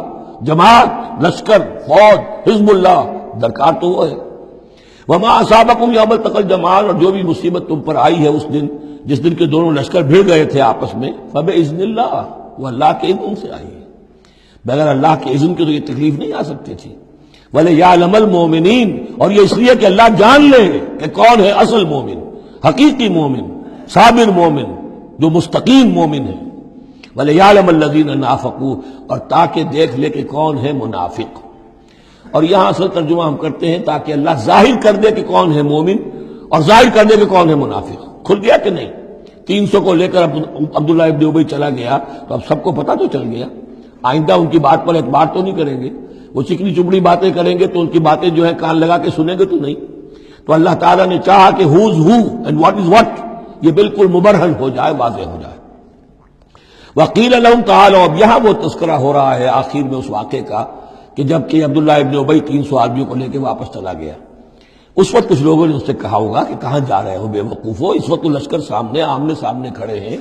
جماعت، لشکر، فوج، حزب اللہ درکار تو وہ ہے۔ وما اصابکم یوم التقى الجمعان، اور جو بھی مصیبت تم پر آئی ہے اس دن جس دن کے دونوں لشکر بھیڑ گئے تھے آپس میں، فباذن اللہ، وہ اللہ کے اذن سے آئی ہے، بغیر اللہ کے اذن کے تو یہ تکلیف نہیں آ سکتی تھی۔ وَلِيَعْلَمَ الْمُؤْمِنِينَ، اور یہ اس لیے کہ اللہ جان لے کہ کون ہے اصل مومن، حقیقی مومن، صابر مومن، جو مستقیم مومن ہے۔ وَلِيَعْلَمَ الَّذِينَ نَافَقُوا، اور تاکہ دیکھ لے کہ کون ہے منافق، اور یہاں اصل ترجمہ ہم کرتے ہیں تاکہ اللہ ظاہر کر دے کہ کون ہے مومن اور ظاہر کر دے کہ کون ہے منافق۔ کھل گیا کہ نہیں؟ 300 کو لے کر عبداللہ ابن ابی چلا گیا تو اب سب کو پتہ تو چل گیا، آئندہ ان کی بات پر اعتبار تو نہیں کریں گے، وہ چکنی چپڑی باتیں کریں گے تو ان کی باتیں جو ہے کان لگا کے سنیں گے تو نہیں۔ تو اللہ تعالیٰ نے چاہا کہ who's who and what is what یہ بالکل مبرہن ہو جائے، واضح ہو جائے۔ وقیل لہم تعالوا، اب یہاں وہ تذکرہ ہو رہا ہے آخر میں اس واقعے کا کہ جب کہ عبداللہ ابن ابی 300 آدمیوں کو لے کے واپس چلا گیا، اس وقت کچھ لوگوں نے اس سے کہا ہوگا کہ کہاں جا رہے ہو بے وقوفو، اس وقت تو لشکر سامنے آمنے سامنے کھڑے ہیں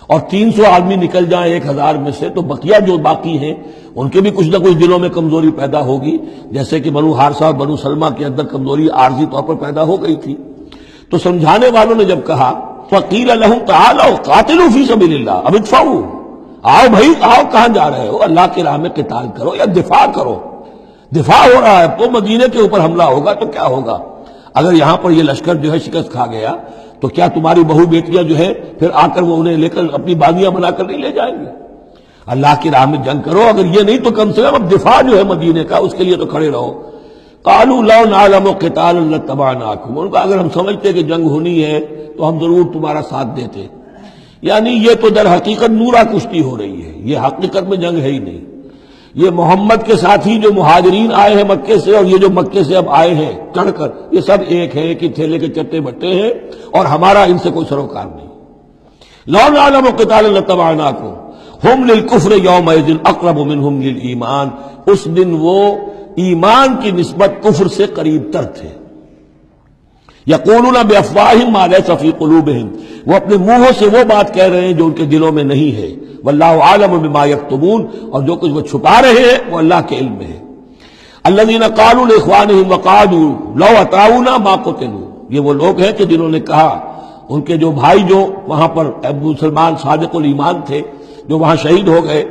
اور 300 آدمی نکل جائیں 1000 میں سے تو بقیہ جو باقی ہیں ان کے بھی کچھ نہ کچھ دلوں میں کمزوری پیدا ہوگی، جیسے کہ بنو حارثہ اور بنو سلمہ کے اندر کمزوری عارضی طور پر پیدا ہو گئی تھی۔ تو سمجھانے والوں نے جب کہا فقیل لہم تعالوا قاتلوا فی سبیل اللہ، اب ادفعوا، آؤ بھائی آؤ، کہاں جا رہے ہو، اللہ کی راہ میں قتال کرو یا دفاع کرو، دفاع ہو رہا ہے تو مدینے کے اوپر حملہ ہوگا تو کیا ہوگا، اگر یہاں پر یہ لشکر جو ہے شکست کھا گیا تو کیا تمہاری بہو بیٹیاں جو ہے پھر آ کر وہ انہیں لے کر اپنی بازیاں بنا کر نہیں لے جائیں گے؟ اللہ کی راہ میں جنگ کرو، اگر یہ نہیں تو کم سے کم اب دفاع جو ہے مدینے کا اس کے لیے تو کھڑے رہو۔ قالوا لو نعلم قتالا لاتبعناکم، ان کا اگر ہم سمجھتے کہ جنگ ہونی ہے تو ہم ضرور تمہارا ساتھ دیتے، یعنی یہ تو در حقیقت نورا کشتی ہو رہی ہے، یہ حقیقت میں جنگ ہے ہی نہیں، یہ محمد کے ساتھی جو مہاجرین آئے ہیں مکے سے اور یہ جو مکے سے اب آئے ہیں چڑھ کر، یہ سب ایک ہیں کہ تھیلے کے چٹے بٹے ہیں اور ہمارا ان سے کوئی سروکار نہیں۔ لو نعلم قتالا لاتبعناکم ہم للکفر یومئذ اقرب منہم للایمان، اس دن وہ ایمان کی نسبت کفر سے قریب تر تھے۔ یقولون بافواہہم ما لیس فی قلوبہم، وہ اپنے منہوں سے وہ بات کہہ رہے ہیں جو ان کے دلوں میں نہیں ہے، واللہ عالم بما یکتمون، اور جو کچھ وہ چھپا رہے ہیں وہ اللہ کے علم میں ہے۔ الذین قالوا لاخوانہم وقعدوا لو اطاعونا ما قتلوا، یہ وہ لوگ ہیں کہ جنہوں نے کہا، ان کے جو بھائی جو وہاں پر ابو سلمان صادق الایمان تھے جو وہاں شہید ہو گئے،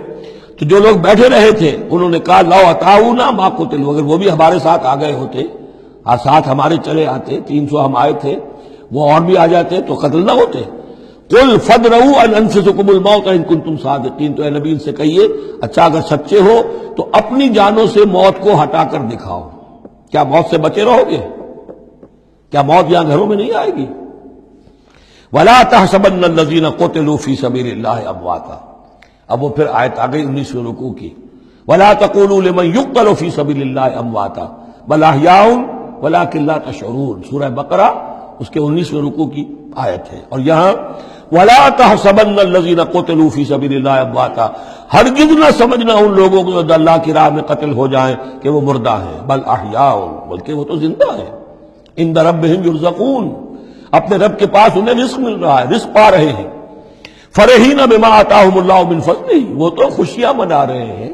تو جو لوگ بیٹھے رہے تھے انہوں نے کہا لو اطاعونا ما قتلوا، اگر وہ بھی ہمارے ساتھ آ گئے ہوتے، ساتھ ہمارے چلے آتے، 300 ہم آئے تھے، وہ اور بھی آ جاتے تو قتل نہ ہوتے۔ قل فادرؤوا عن انفسکم الموت ان کنتم صادقین، تو اے نبی ان سے کہیے اچھا اگر سچے ہو تو اپنی جانوں سے موت کو ہٹا کر دکھاؤ، کیا موت سے بچے رہو گے؟ کیا موت یہاں گھروں میں نہیں آئے گی؟ ولا تحسبن الذین قتلوا فی سبیل اللہ امواتا، اب وہ پھر آیت آ گئی 19ویں رکوع کی، ولا تقولوا لمن يقتل فی سبیل اللہ امواتا بل احیاء ولکن لا تشعرون، سورہ بقرہ اس کے 19ویں رکوع کی آیت ہے۔ اور یہاں وَلَا تَحْسَبَنَّ الَّذِينَ قُتِلُوا فِي سَبِيلِ اللَّهِ أَمْوَاتًا، ہرگز نہ سمجھنا ان لوگوں کو جو اللہ کی راہ میں قتل ہو جائیں کہ وہ مردہ ہیں، بل احیاء، بلکہ وہ تو زندہ ہیں، عند ربہم یرزقون، اپنے رب کے پاس انہیں رزق مل رہا ہے، رزق پا رہے ہیں، فرحین بما آتاہم اللہ من فضلہ، وہ تو خوشیاں منا رہے ہیں،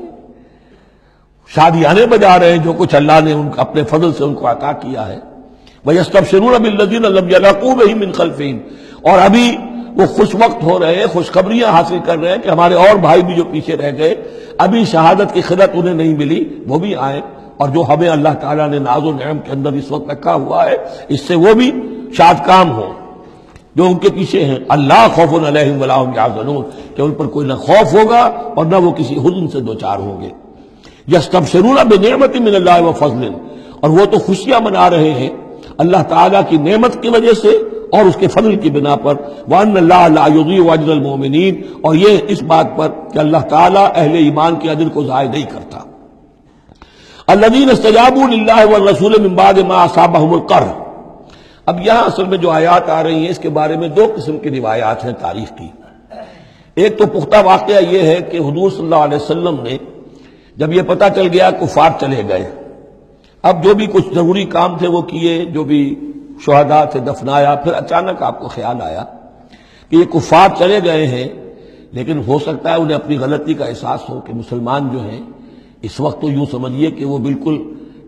شادیانے بجا رہے ہیں جو کچھ اللہ نے ان اپنے فضل سے ان کو عطا کیا ہے، وَيَسْتَبْشِرُونَ بِالَّذِينَ لَمْ يَلْحَقُوا بِهِم مِّن خَلْفِهِمْ، اور ابھی وہ خوش وقت ہو رہے ہیں، خوشخبریاں حاصل کر رہے ہیں کہ ہمارے اور بھائی بھی جو پیچھے رہ گئے، ابھی شہادت کی خدمت انہیں نہیں ملی، وہ بھی آئیں، اور جو ہمیں اللہ تعالیٰ نے ناز و نعم کے اندر اس وقت رکھا ہوا ہے اس سے وہ بھی شاد کام ہو جو ان کے پیچھے ہیں۔ اللہ خوف علیہم ولا هم یحزنون، کہ ان پر کوئی نہ خوف ہوگا اور نہ وہ کسی حزن سے دوچار ہوں گے۔ یستبشرون بنعمت من اللہ وفضل، اور وہ تو خوشیاں منا رہے ہیں اللہ تعالیٰ کی نعمت کی وجہ سے اور اس کے فضل کی بنا پر، وَأَنَّ اللَّهَ لَا يُضِيعُ أَجْرَ الْمُؤْمِنِينَ، اور یہ اس بات پر کہ اللہ تعالیٰ اہل ایمان کے اجر کو ضائع نہیں کرتا۔ الَّذِينَ اسْتَجَابُوا لِلَّهِ وَالرَّسُولِ مِن بَعْدِ مَا أَصَابَهُمُ الْقَرْحُ۔ اب یہاں اصل میں جو آیات آ رہی ہیں اس کے بارے میں دو قسم کی روایات ہیں تاریخ کی۔ ایک تو پختہ واقعہ یہ ہے کہ حضور صلی اللہ علیہ وسلم نے جب یہ پتہ چل گیا کفار چلے گئے، اب جو بھی کچھ ضروری کام تھے وہ کیے، جو بھی شہداء تھے دفنایا، پھر اچانک آپ کو خیال آیا کہ یہ کفار چلے گئے ہیں، لیکن ہو سکتا ہے انہیں اپنی غلطی کا احساس ہو کہ مسلمان جو ہیں اس وقت تو یوں سمجھیے کہ وہ بالکل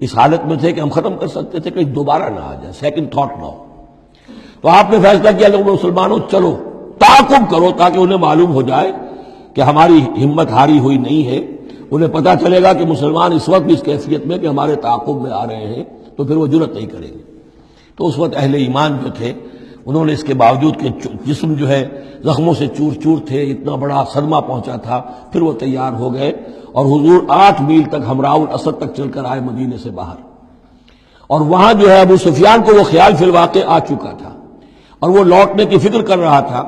اس حالت میں تھے کہ ہم ختم کر سکتے تھے کہ دوبارہ نہ آ جائے، سیکنڈ تھاٹ نہ ہو۔ تو آپ نے فیصلہ کیا لوگوں مسلمانوں چلو تعاقب کرو تاکہ انہیں معلوم ہو جائے کہ ہماری ہمت ہاری ہوئی نہیں ہے، انہیں پتہ چلے گا کہ مسلمان اس وقت بھی اس کیفیت میں کہ ہمارے تعاقب میں آ رہے ہیں تو پھر وہ جرأت نہیں کریں گے۔ تو اس وقت اہل ایمان جو تھے انہوں نے اس کے باوجود کہ جسم جو ہے زخموں سے چور چور تھے، اتنا بڑا صدمہ پہنچا تھا، پھر وہ تیار ہو گئے اور حضور 8 میل تک ہمراہ الاسد تک چل کر آئے مدینے سے باہر، اور وہاں جو ہے ابو سفیان کو وہ خیال فی الواقع آ چکا تھا اور وہ لوٹنے کی فکر کر رہا تھا۔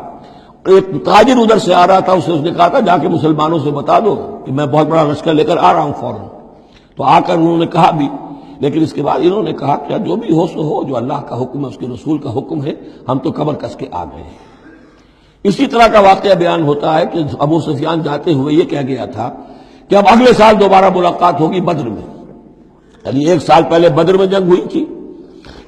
ایک تاجر ادھر سے آ رہا تھا، اس نے کہا تھا جا کے مسلمانوں سے بتا دو کہ میں بہت بڑا لشکر لے کر آ رہا ہوں فوراً۔ تو آ کر انہوں نے کہا بھی، لیکن اس کے بعد انہوں نے کہا کہ جو بھی ہو سو ہو، جو اللہ کا حکم ہے اس کے رسول کا حکم ہے، ہم تو کمر کس کے آ گئے ہیں۔ اسی طرح کا واقعہ بیان ہوتا ہے کہ ابو سفیان جاتے ہوئے یہ کہہ گیا تھا کہ اب اگلے سال دوبارہ ملاقات ہوگی بدر میں، یعنی 1 سال پہلے بدر میں جنگ ہوئی تھی،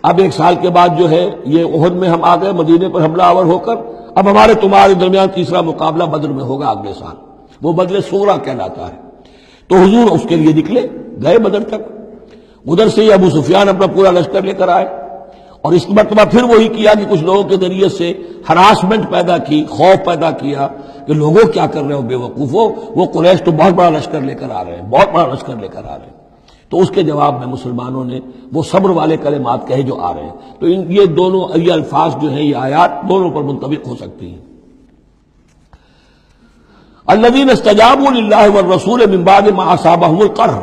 اب 1 سال کے بعد جو ہے یہ احد میں ہم آ گئے مدینے پر حملہ آور ہو کر، اب ہمارے تمہارے درمیان تیسرا مقابلہ بدر میں ہوگا اگلے سال، وہ بدر صغریٰ کہلاتا ہے۔ تو حضور اس کے لیے نکلے، گئے بدر تک، ادھر سے ہی ابو سفیان اپنا پورا لشکر لے کر آئے، اور اس مرتبہ پھر وہی کیا کہ کچھ لوگوں کے ذریعے سے ہراسمنٹ پیدا کی، خوف پیدا کیا کہ لوگوں کیا کر رہے ہو بے وقوفو، وہ قریش تو بہت بڑا لشکر لے کر آ رہے ہیں، بہت بڑا لشکر لے کر آ رہے ہیں۔ تو اس کے جواب میں مسلمانوں نے وہ صبر والے کلمات کہے جو آ رہے ہیں۔ تو یہ دونوں یہ الفاظ جو ہیں، یہ آیات دونوں پر منطبق ہو سکتی ہیں۔ الذین استجابوا للہ والرسول من بعد ما اصابهم القرح،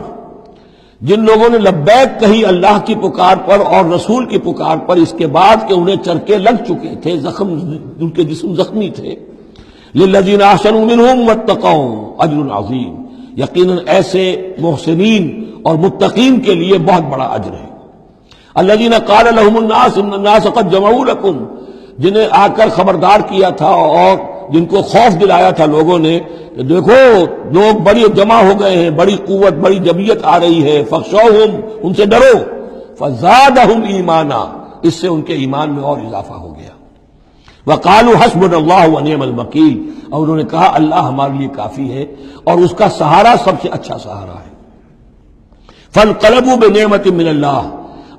جن لوگوں نے لبیک کہی اللہ کی پکار پر اور رسول کی پکار پر اس کے بعد کہ انہیں چرکے لگ چکے تھے، زخم ان کے جسم زخمی تھے، للذین احسنوا منہم واتقوا اجر عظیم، یقیناً ایسے محسنین اور متقین کے لیے بہت بڑا اجر ہے۔ الذین قال لهم الناس ان الناس قد جمعوا لكم، جنہیں آ کر خبردار کیا تھا اور جن کو خوف دلایا تھا لوگوں نے کہ دیکھو لوگ بڑی جمع ہو گئے ہیں، بڑی قوت بڑی جمعیت آ رہی ہے، فخشوہم، ان سے ڈرو، فزادہم ایمانا، اس سے ان کے ایمان میں اور اضافہ ہو گیا۔ وقالوا حسبنا اللہ ونعم الوکیل، اور انہوں نے کہا اللہ ہمارے لیے کافی ہے اور اس کا سہارا سب سے اچھا سہارا ہے۔ فانقلبوا بنعمت من اللہ،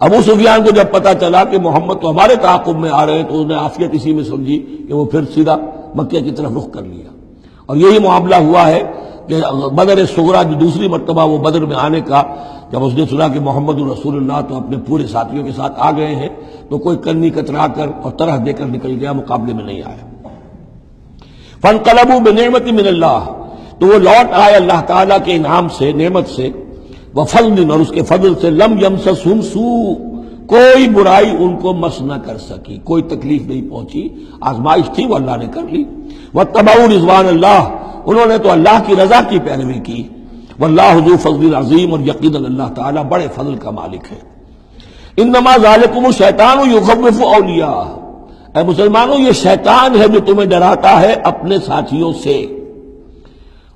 ابو سفیان کو جب پتا چلا کہ محمد تو ہمارے تعاقب میں آ رہے ہیں تو انہوں نے عافیت اسی میں سمجھی کہ وہ پھر سیدھا مکہ کی طرف رخ کر لیا، اور یہی معاملہ ہوا ہے کہ بدر صغریٰ جو دوسری مرتبہ وہ بدر میں آنے کا، جب اس نے سنا کہ محمد رسول اللہ تو اپنے پورے ساتھیوں کے ساتھ آ گئے ہیں تو کوئی کنی کترا کر اور طرح دے کر نکل گیا، مقابلے میں نہیں آیا۔ فانقلبوا بنعمت من اللہ، تو وہ لوٹ آئے اللہ تعالیٰ کے انعام سے، نعمت سے، وفضل، اور اس کے فضل سے، لم یمسسہم سوء، کوئی برائی ان کو مس نہ کر سکی، کوئی تکلیف نہیں پہنچی، آزمائش تھی وہ اللہ نے کر لی۔ واتبعوا رضوان اللہ، انہوں نے تو اللہ کی رضا کی پیروی کی۔ واللہ ذو فضل عظیم، اور یقیناً اللہ تعالیٰ بڑے فضل کا مالک ہے۔ انما ذالکم الشیطان یخوف اولیاءہ، اے مسلمانوں یہ شیطان ہے جو تمہیں ڈراتا ہے اپنے ساتھیوں سے.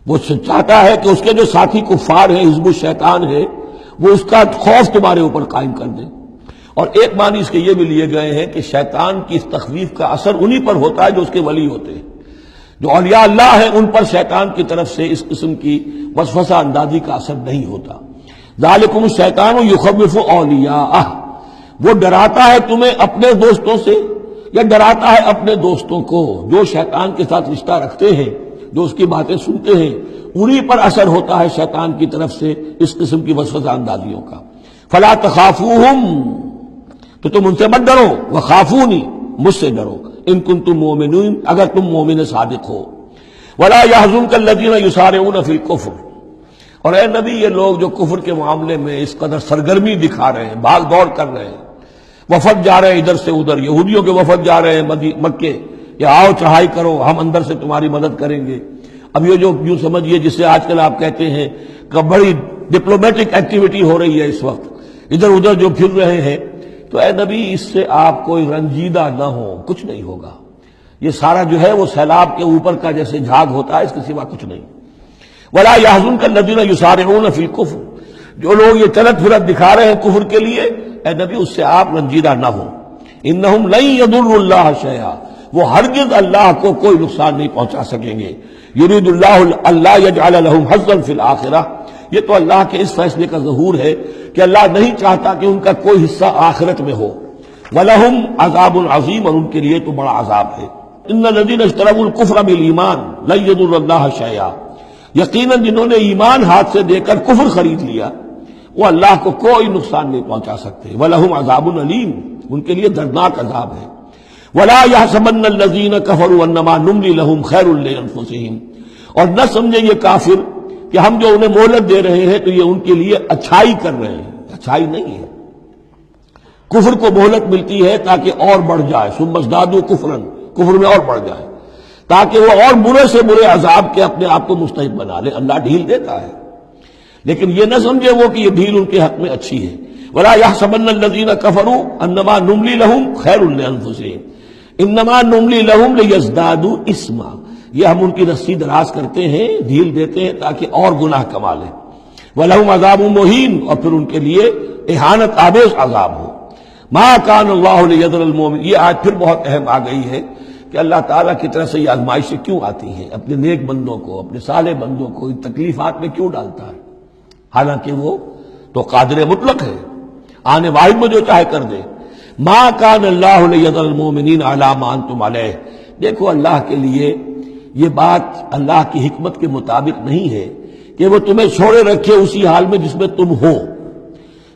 وہ چاہتا ہے کہ اس کے جو ساتھی کفار ہیں، حزب الشیطان ہے، وہ اس کا خوف تمہارے اوپر قائم کر دیں. اور ایک معنی اس کے یہ بھی لیے گئے ہیں کہ شیطان کی اس تخویف کا اثر انہی پر ہوتا ہے جو اس کے ولی ہوتے ہیں. جو اولیاء اللہ ہیں ان پر شیطان کی طرف سے اس قسم کی وسوسہ اندازی کا اثر نہیں ہوتا. ذالکم الشیطان یخوف اولیاءہ، وہ ڈراتا ہے تمہیں اپنے دوستوں سے، یا ڈراتا ہے اپنے دوستوں کو. جو شیطان کے ساتھ رشتہ رکھتے ہیں، جو اس کی باتیں سنتے ہیں، انہی پر اثر ہوتا ہے شیطان کی طرف سے اس قسم کی وسوسہ اندازیوں کا. فلا تخافوہم، تو تم ان سے مت ڈرو، وخافونی، مجھ سے ڈرو، ان کنتم مؤمنین، اگر تم مومن صادق ہو. ولا يحزنک الذین یسارعون فی الکفر، اور اے نبی یہ لوگ جو کفر کے معاملے میں اس قدر سرگرمی دکھا رہے ہیں، بھاگ دوڑ کر رہے ہیں، وفد جا رہے ہیں ادھر سے ادھر، یہودیوں کے وفد جا رہے ہیں مکے، کہ آؤ چڑھائی کرو، ہم اندر سے تمہاری مدد کریں گے. اب یہ جو یوں سمجھیے جسے آج کل آپ کہتے ہیں کہ بڑی ڈپلومیٹک ایکٹیویٹی ہو رہی ہے اس وقت، ادھر ادھر جو پھر رہے ہیں، تو اے نبی اس سے آپ کوئی رنجیدہ نہ ہو، کچھ نہیں ہوگا. یہ سارا جو ہے وہ سیلاب کے اوپر کا جیسے جھاگ ہوتا ہے، اس کے سوا کچھ نہیں. ولا يحزنک الذین یسارعون فی الکفر، جو لوگ یہ چلت پھرت دکھا رہے ہیں کفر کے لیے، اے نبی اس سے آپ رنجیدہ نہ ہوں. انہم لن یضروا اللہ شیئا، وہ ہرگز اللہ کو کوئی نقصان نہیں پہنچا سکیں گے. یرید اللہ اللہ یجعل لہم حظا فی الآخرہ، یہ تو اللہ کے اس فیصلے کا ظہور ہے کہ اللہ نہیں چاہتا کہ ان کا کوئی حصہ آخرت میں ہو. وَلَهُمْ عَذَابٌ عَظِيمٌ، اور ان کے لیے تو بڑا عذاب ہے. إِنَّ الَّذِينَ اشْتَرَوُا الْكُفْرَ بِالْإِيمَانِ لَن يَضُرُّوا اللَّهَ شَيْئًا، یقیناً جنہوں نے ایمان ہاتھ سے دے کر کفر خرید لیا، وہ اللہ کو کوئی نقصان نہیں پہنچا سکتے. وَلَهُمْ عَذَابٌ أَلِيمٌ، ان کے لیے دردناک عذاب ہے. وَلَا يَحْسَبَنَّ الَّذِينَ كَفَرُوا أَنَّمَا نُمْلِي لَهُمْ خَيْرٌ لِأَنفُسِهِمْ، اور نہ سمجھے یہ کافر کہ ہم جو انہیں مہلت دے رہے ہیں تو یہ ان کے لیے اچھائی کر رہے ہیں. اچھائی نہیں ہے. کفر کو مہلت ملتی ہے تاکہ اور بڑھ جائے، ثم ازدادوا کفرا، کفر میں اور بڑھ جائے، تاکہ وہ اور برے سے برے عذاب کے اپنے آپ کو مستحق بنا لے. اللہ ڈھیل دیتا ہے، لیکن یہ نہ سمجھے وہ کہ یہ ڈھیل ان کے حق میں اچھی ہے. ولا يحسبن الذين كفروا انما نملي لهم خير لانفسهم انما نملي لهم ليزدادوا اثما، یہ ہم ان کی رسی دراز کرتے ہیں، ڈھیل دیتے ہیں تاکہ اور گناہ کما لیں. وَلَهُمْ عَذَابٌ مُّهِينٌ، اور پھر ان کے لیے اہانت آمیز عذاب ہو. مَا كَانَ اللَّهُ لِيَذَرَ الْمُؤْمِنِينَ، یہ آج پھر بہت اہم آ گئی ہے کہ اللہ تعالیٰ کی طرف سے یہ آزمائشیں کیوں آتی ہیں، اپنے نیک بندوں کو، اپنے صالح بندوں کو ان تکلیفات میں کیوں ڈالتا ہے، حالانکہ وہ تو قادر مطلق ہے، آنے واحد میں جو چاہے کر دے. مَا كَانَ اللَّهُ لِيَذَرَ الْمُؤْمِنِينَ عَلَىٰ مَا أَنتُمْ عَلَيْهِ، دیکھو اللہ کے لیے یہ بات اللہ کی حکمت کے مطابق نہیں ہے کہ وہ تمہیں چھوڑے رکھے اسی حال میں جس میں تم ہو.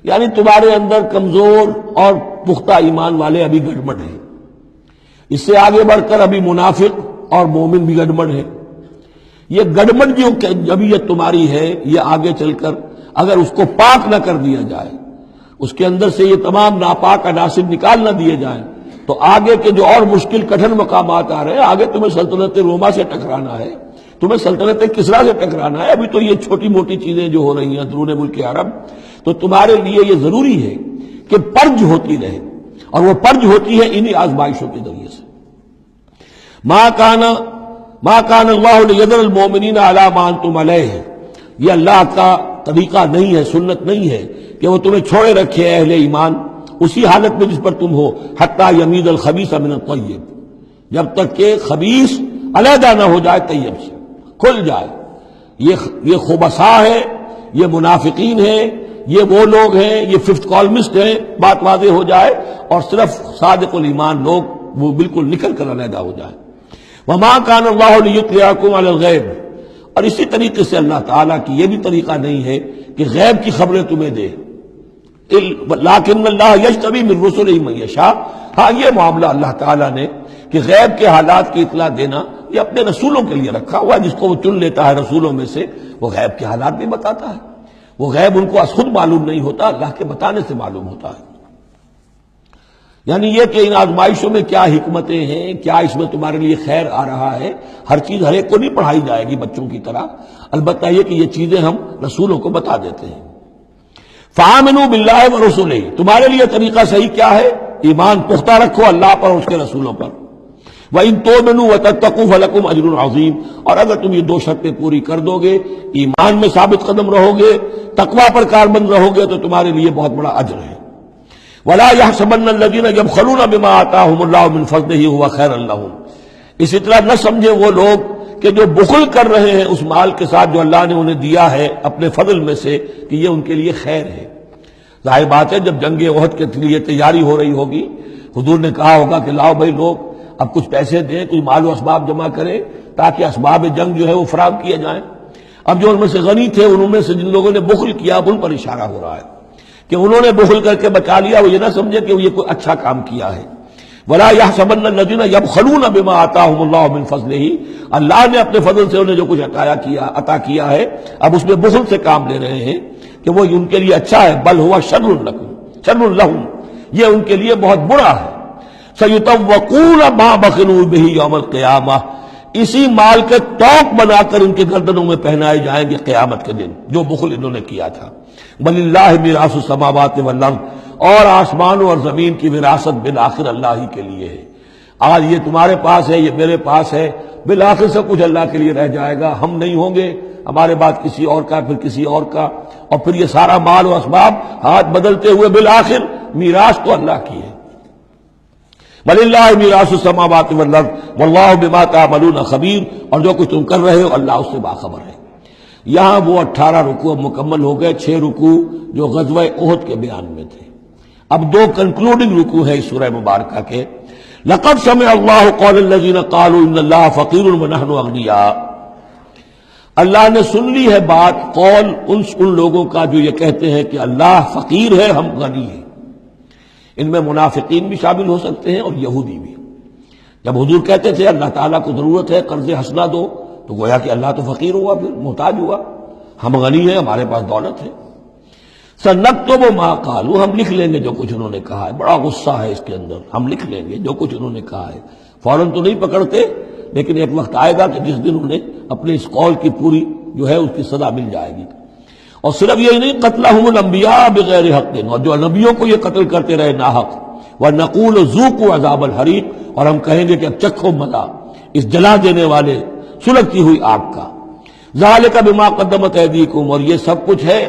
یعنی تمہارے اندر کمزور اور پختہ ایمان والے ابھی گڑبڑ ہیں، اس سے آگے بڑھ کر ابھی منافق اور مومن بھی گڑبڑ ہے. یہ گڑبڑ جو جبیت تمہاری ہے، یہ آگے چل کر اگر اس کو پاک نہ کر دیا جائے، اس کے اندر سے یہ تمام ناپاک عناصر نکال نہ دیے جائیں، تو آگے کے جو اور مشکل کٹھن مقامات آ رہے ہیں، آگے تمہیں سلطنت روما سے ٹکرانا ہے، تمہیں سلطنت کسرا سے ٹکرانا ہے. ابھی تو یہ چھوٹی موٹی چیزیں جو ہو رہی ہیں درون ملک عرب، تو تمہارے لیے یہ ضروری ہے کہ پرج ہوتی رہے، اور وہ پرج ہوتی ہے انہی آزمائشوں کے ذریعے سے. ما کان اللہ لیذر المؤمنین علی ما انتم علیہ، یہ اللہ کا طریقہ نہیں ہے، سنت نہیں ہے کہ وہ تمہیں چھوڑے رکھے اہل ایمان اسی حالت میں جس پر تم ہو، حتی یمیز الخبیث من الطیب، جب تک کہ خبیث علیحدہ نہ ہو جائے طیب سے، کھل جائے. یہ خبثاء ہے، یہ منافقین ہیں، یہ وہ لوگ ہیں، یہ ففتھ کالمسٹ ہیں، بات واضح ہو جائے، اور صرف صادق الایمان لوگ وہ بالکل نکل کر علیحدہ ہو جائے. وما کان اللہ لیطلعکم علی الغیب، اور اسی طریقے سے اللہ تعالیٰ کی یہ بھی طریقہ نہیں ہے کہ غیب کی خبریں تمہیں دے. لیکن اللہ یجتبی من رسلہ من یشاء، ہاں یہ معاملہ اللہ تعالیٰ نے کہ غیب کے حالات کی اطلاع دینا یہ اپنے رسولوں کے لیے رکھا ہوا ہے. جس کو وہ چن لیتا ہے رسولوں میں سے، وہ غیب کے حالات بھی بتاتا ہے. وہ غیب ان کو از خود معلوم نہیں ہوتا، اللہ کے بتانے سے معلوم ہوتا ہے. یعنی یہ کہ ان آزمائشوں میں کیا حکمتیں ہیں، کیا اس میں تمہارے لیے خیر آ رہا ہے، ہر چیز ہر ایک کو نہیں پڑھائی جائے گی بچوں کی طرح، البتہ یہ کہ یہ چیزیں ہم رسولوں کو بتا دیتے ہیں. فآمنوا باللہ ورسولہ، تمہارے لیے طریقہ صحیح کیا ہے ایمان پختہ رکھو اللہ پر اور اس کے رسولوں پر. وَإِن تُؤْمِنُوا وَتَتَّقُوا فَلَكُمْ أَجْرٌ عَظِيمٌ، اور اگر تم یہ دو شرطیں پوری کر دو گے، ایمان میں ثابت قدم رہو گے، تقوی پر کاربند رہو گے، تو تمہارے لیے بہت بڑا اجر ہے. وَلَا يَحْسَبَنَّ الَّذِينَ يَبْخَلُونَ بِمَا آتَاهُمُ اللَّهُ مِنْ فَضْلِهِ هُوَ خَيْرًا لَّهُمْ، اسی طرح نہ سمجھے وہ لوگ کہ جو بخل کر رہے ہیں اس مال کے ساتھ جو اللہ نے انہیں دیا ہے اپنے فضل میں سے، کہ یہ ان کے لیے خیر ہے. ظاہر بات ہے جب جنگ احد کے لیے تیاری ہو رہی ہوگی، حضور نے کہا ہوگا کہ لاؤ بھائی لوگ اب کچھ پیسے دیں، کچھ مال و اسباب جمع کریں تاکہ اسباب جنگ جو ہے وہ فراہم کیے جائیں. اب جو ان میں سے غنی تھے، انہوں میں سے جن لوگوں نے بخل کیا، اب ان پر اشارہ ہو رہا ہے کہ انہوں نے بخل کر کے بچا لیا، وہ یہ نہ سمجھے کہ یہ کوئی اچھا کام کیا ہے. وَلَا يَحْسَبَنَّ الَّذِينَ يَبْخَلُونَ بِمَا آتَاهُمُ اللَّهُ مِنْ فَضْلِهِ، اللہ نے اپنے فضل سے انہیں جو کچھ عطا کیا ہے اب اس میں بخل سے کام لے رہے ہیں کہ وہ ان کے لیے اچھا ہے. بل هو شر لهم، یہ ان کے لیے بہت برا ہے. سَيُطَوَّقُونَ مَا بَخِلُوا بِهِ يَوْمَ الْقِيَامَةِ، اسی مال کے توق بنا کر ان کے گردنوں میں پہنائے جائیں گے قیامت کے دن جو بخل انہوں نے کیا تھا. وَلِلَّهِ مِيرَاثُ السَّمَاوَاتِ وَالْأَرْضِ، اور آسمانوں اور زمین کی وراثت بالآخر اللہ ہی کے لیے ہے. آج یہ تمہارے پاس ہے، یہ میرے پاس ہے، بالآخر سب کچھ اللہ کے لیے رہ جائے گا. ہم نہیں ہوں گے، ہمارے بعد کسی اور کا، پھر کسی اور کا، اور پھر یہ سارا مال و اسباب ہاتھ بدلتے ہوئے بالآخر میراث تو اللہ کی ہے. وَلِلَّهِ مِيرَاثُ السَّمَاوَاتِ وَالْأَرْضِ وَاللَّهُ بِمَا تَعْمَلُونَ خَبِيرٌ، اور جو کچھ تم کر رہے ہو اللہ اس سے باخبر ہے. یہاں وہ 18 رکوع مکمل ہو گئے، 6 رکوع جو غزوہ احد کے بیان میں تھے. اب 2 کنکلوڈنگ رکوع ہے اس سورہ مبارکہ کے. لَقَدْ سَمِعَ اللَّهُ قَوْلَ الَّذِينَ قَالُوا إِنَّ اللَّهَ فَقِيرٌ وَنَحْنُ أَغْنِيَاءُ، اللہ نے سن لی ہے بات، قول ان لوگوں کا جو یہ کہتے ہیں کہ اللہ فقیر ہے، ہم غنی ہیں. ان میں منافقین بھی شامل ہو سکتے ہیں اور یہودی بھی. جب حضور کہتے تھے اللہ تعالیٰ کو ضرورت ہے قرض حسنہ دو، تو گویا کہ اللہ تو فقیر ہوا، پھر محتاج ہوا. ہم غنی ہیں، ہمارے پاس دولت ہے. سَنَكْتُبُ مَا قَالُوا، ہم لکھ لیں گے جو کچھ انہوں نے کہا ہے. بڑا غصہ ہے اس کے اندر. ہم لکھ لیں گے جو کچھ انہوں نے کہا ہے. فوراً تو نہیں پکڑتے، لیکن ایک وقت آئے گا کہ جس دن انہیں اپنے اس قول کی پوری جو ہے اس کی سزا مل جائے گی. اور صرف یہی نہیں، قتلہم الانبیاء بغیر حق، اور جو نبیوں کو یہ قتل کرتے رہے ناحق. وَنَقُولُ ذُوقُوا عَذَابَ الْحَرِيقِ، اور ہم کہیں گے کہ اب چکھو مزہ اس جلا دینے والے سلگتی ہوئی آگ کا. ذَلِكَ بِمَا قَدَّمَتْ أَيْدِيكُمْ، اور یہ سب کچھ ہے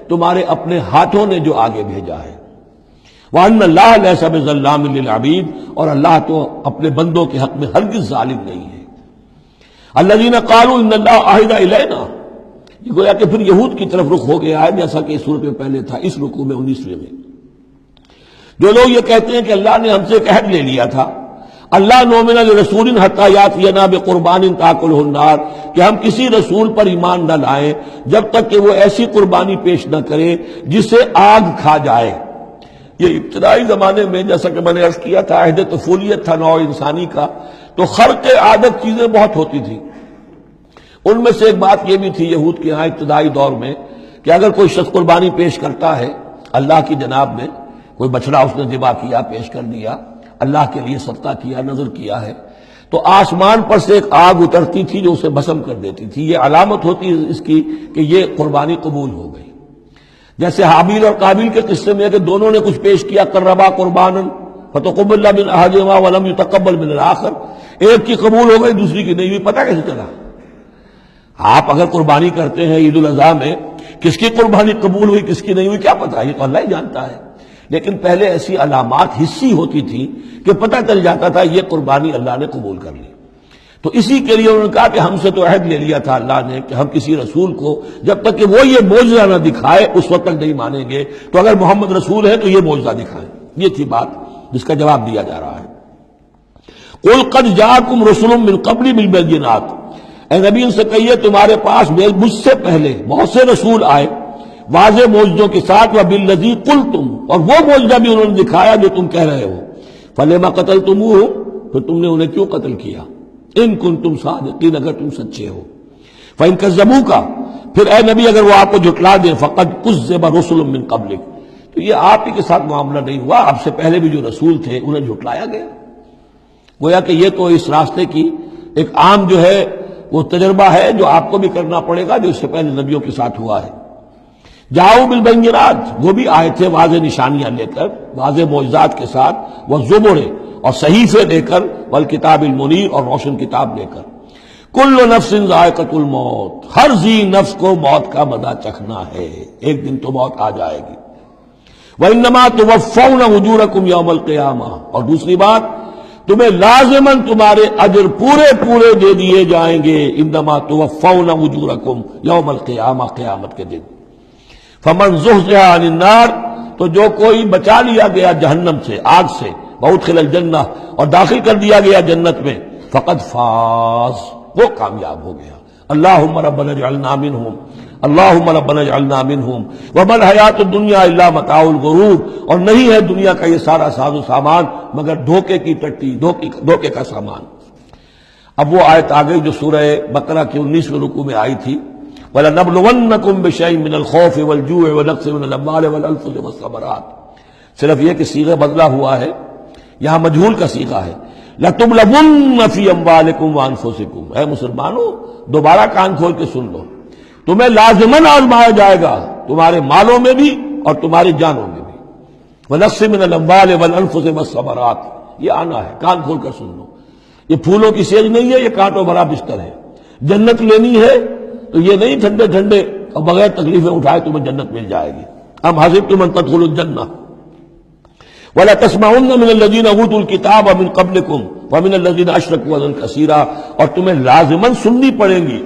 تمہارے اپنے ہاتھوں نے جو آگے بھیجا ہے. وَأَنَّ اللَّهَ لَيْسَ بِظَلَّامٍ لِّلْعَبِيدِ، اور اللہ تو اپنے بندوں کے حق میں ہرگز ظالم نہیں ہے. الَّذِينَ قَالُوا إِنَّ اللَّهَ عَهِدَ إِلَيْنَا، یہ گویا کہ پھر یہود کی طرف رخ ہو گیا ہے، جیسا کہ اس سورت میں پہلے تھا، اس رکوع میں 19ویں میں. جو لوگ یہ کہتے ہیں کہ اللہ نے ہم سے ایک عہد لے لیا تھا، اللہ نؤمن لرسول حتی یاتینا بقربان تاکلہ النار، کہ ہم کسی رسول پر ایمان نہ لائیں جب تک کہ وہ ایسی قربانی پیش نہ کرے جسے آگ کھا جائے. یہ ابتدائی زمانے میں جیسا کہ میں نے عرض کیا تھا، عہد طفولیت تھا نوع انسانی کا، تو خرق عادت چیزیں بہت ہوتی تھی. ان میں سے ایک بات یہ بھی تھی یہود کے ہاں ابتدائی دور میں کہ اگر کوئی شخص قربانی پیش کرتا ہے اللہ کی جناب میں، کوئی بچڑا اس نے ذبح کیا، پیش کر دیا، اللہ کے لیے صدقہ کیا، نذر کیا ہے، تو آسمان پر سے ایک آگ اترتی تھی جو اسے بھسم کر دیتی تھی. یہ علامت ہوتی ہے اس کی کہ یہ قربانی قبول ہو گئی. جیسے حابیل اور قابیل کے قصے میں ہے کہ دونوں نے کچھ پیش کیا، قربا قربانا فتقبل من احدہما ولم يتقبل من الاخر، ایک کی قبول ہو گئی دوسری کی نہیں ہوئی. پتہ کیسے چلا؟ آپ اگر قربانی کرتے ہیں عید الاضحیٰ میں، کس کی قربانی قبول ہوئی کس کی نہیں ہوئی کیا پتہ، یہ تو اللہ ہی جانتا ہے. لیکن پہلے ایسی علامات حسی ہوتی تھی کہ پتہ چل جاتا تھا یہ قربانی اللہ نے قبول کر لی. تو اسی کے لیے انہوں نے کہا کہ ہم سے تو عہد لے لیا تھا اللہ نے کہ ہم کسی رسول کو جب تک کہ وہ یہ معجزہ نہ دکھائے اس وقت تک نہیں مانیں گے. تو اگر محمد رسول ہے تو یہ معجزہ دکھائیں. یہ تھی بات جس کا جواب دیا جا رہا ہے. قُلْ قَدْ جَاءَكُمْ رُسُلٌ مِّن قَبْلِي بِالْبَيِّنَاتِ، اے نبی ان سے کہیے تمہارے پاس مجھ سے پہلے بہت سے رسول آئے واضح معجزوں کے ساتھ، وَبِالَّذِي قُلْتُمْ، اور وہ معجزہ بھی انہوں نے دکھایا جو تم کہہ رہے ہو. فَلِمَ قَتَلْتُمُوهُ، پھر تم نے انہیں کیوں قتل کیا؟ ان کنتم صادقین، اگر تم سچے ہو. فَإِن كَذَّبُوكَ، پھر اے نبی اگر وہ آپ کو جھٹلا دیں، فَقَدْ كُذِّبَ رُسُلٌ مِّن قَبْلِكَ، تو یہ آپ ہی کے ساتھ معاملہ نہیں ہوا، آپ سے پہلے بھی جو رسول تھے انہیں جھٹلایا گیا. گویا کہ یہ تو اس راستے کی ایک عام جو ہے وہ تجربہ ہے جو آپ کو بھی کرنا پڑے گا جو اس سے پہلے نبیوں کے ساتھ ہوا ہے. جاؤ بالبینات، وہ بھی آئے تھے واضح نشانیاں لے کر، واضح معجزات کے ساتھ، والزبر، اور صحیفے لے کر، والکتاب المنیر، اور روشن کتاب لے کر۔ کل نفس ذائقۃ الموت، ہر ذی نفس کو موت کا مزہ چکھنا ہے، ایک دن تو موت آ جائے گی۔ وَإِنَّمَا تُوَفَّوْنَ أُجُورَكُمْ يَوْمَ الْقِيَامَةِ، اور دوسری بات، تمہیں لازماً تمہارے اجر پورے پورے دے دیے جائیں گے۔ انما توفون اجورکم یوم القیامہ، قیامت کے دن۔ فمن زحزح عن النار، تو جو کوئی بچا لیا گیا جہنم سے، آگ سے، وادخل الجنہ، اور داخل کر دیا گیا جنت میں، فقد فاز، وہ کامیاب ہو گیا۔ اللہم ربنا اجعلنا منہم، اللہم ربنا اجعلنا منہم، وما الحیات الدنیا الا متاع الغرور، اور نہیں ہے دنیا کا یہ سارا ساز و سامان مگر دھوکے کی ٹٹی، دھوکے کا سامان۔ اب وہ آیت آ گئی جو سورہ بقرہ کے 19ویں رکوع میں آئی تھی، وَلَنَبْلُوَنَّكُمْ بِشَيْءٍ مِّنَ الْخَوْفِ وَالْجُوعِ وَنَقْصٍ مِّنَ الْأَمْوَالِ وَالْأَنفُسِ وَالثَّمَرَاتِ، صرف یہ کہ صیغہ بدلا ہوا ہے، یہاں مجہول کا صیغہ ہے۔ لَتُبْلَوُنَّ فِي أَمْوَالِكُمْ وَأَنفُسِكُمْ، اے مسلمانوں دوبارہ کان کھول کے سن لو، تمہیں لازماً آزمایا جائے گا، تمہارے مالوں میں بھی اور تمہاری جانوں میں بھی۔ وَنَقْصٍ مِّنَ الْأَمْوَالِ وَالْأَنفُسِ وَالثَّمَرَاتِ، یہ آنا ہے، کان کھول کر سن لو۔ یہ پھولوں کی سیج نہیں ہے، یہ کانٹوں بھرا بستر ہے۔ جنت لینی ہے تو یہ نہیں ٹھنڈے ٹھنڈے اور بغیر تکلیفیں اٹھائے تمہیں جنت مل جائے گی۔ ام حسبتم ان تدخلوا الجنہ ولا تسمعن من الذين اوتوا الكتاب من قبلكم ومن الذين اشركوا اذى كثيرا، اور تمہیں لازماً سننی پڑیں گی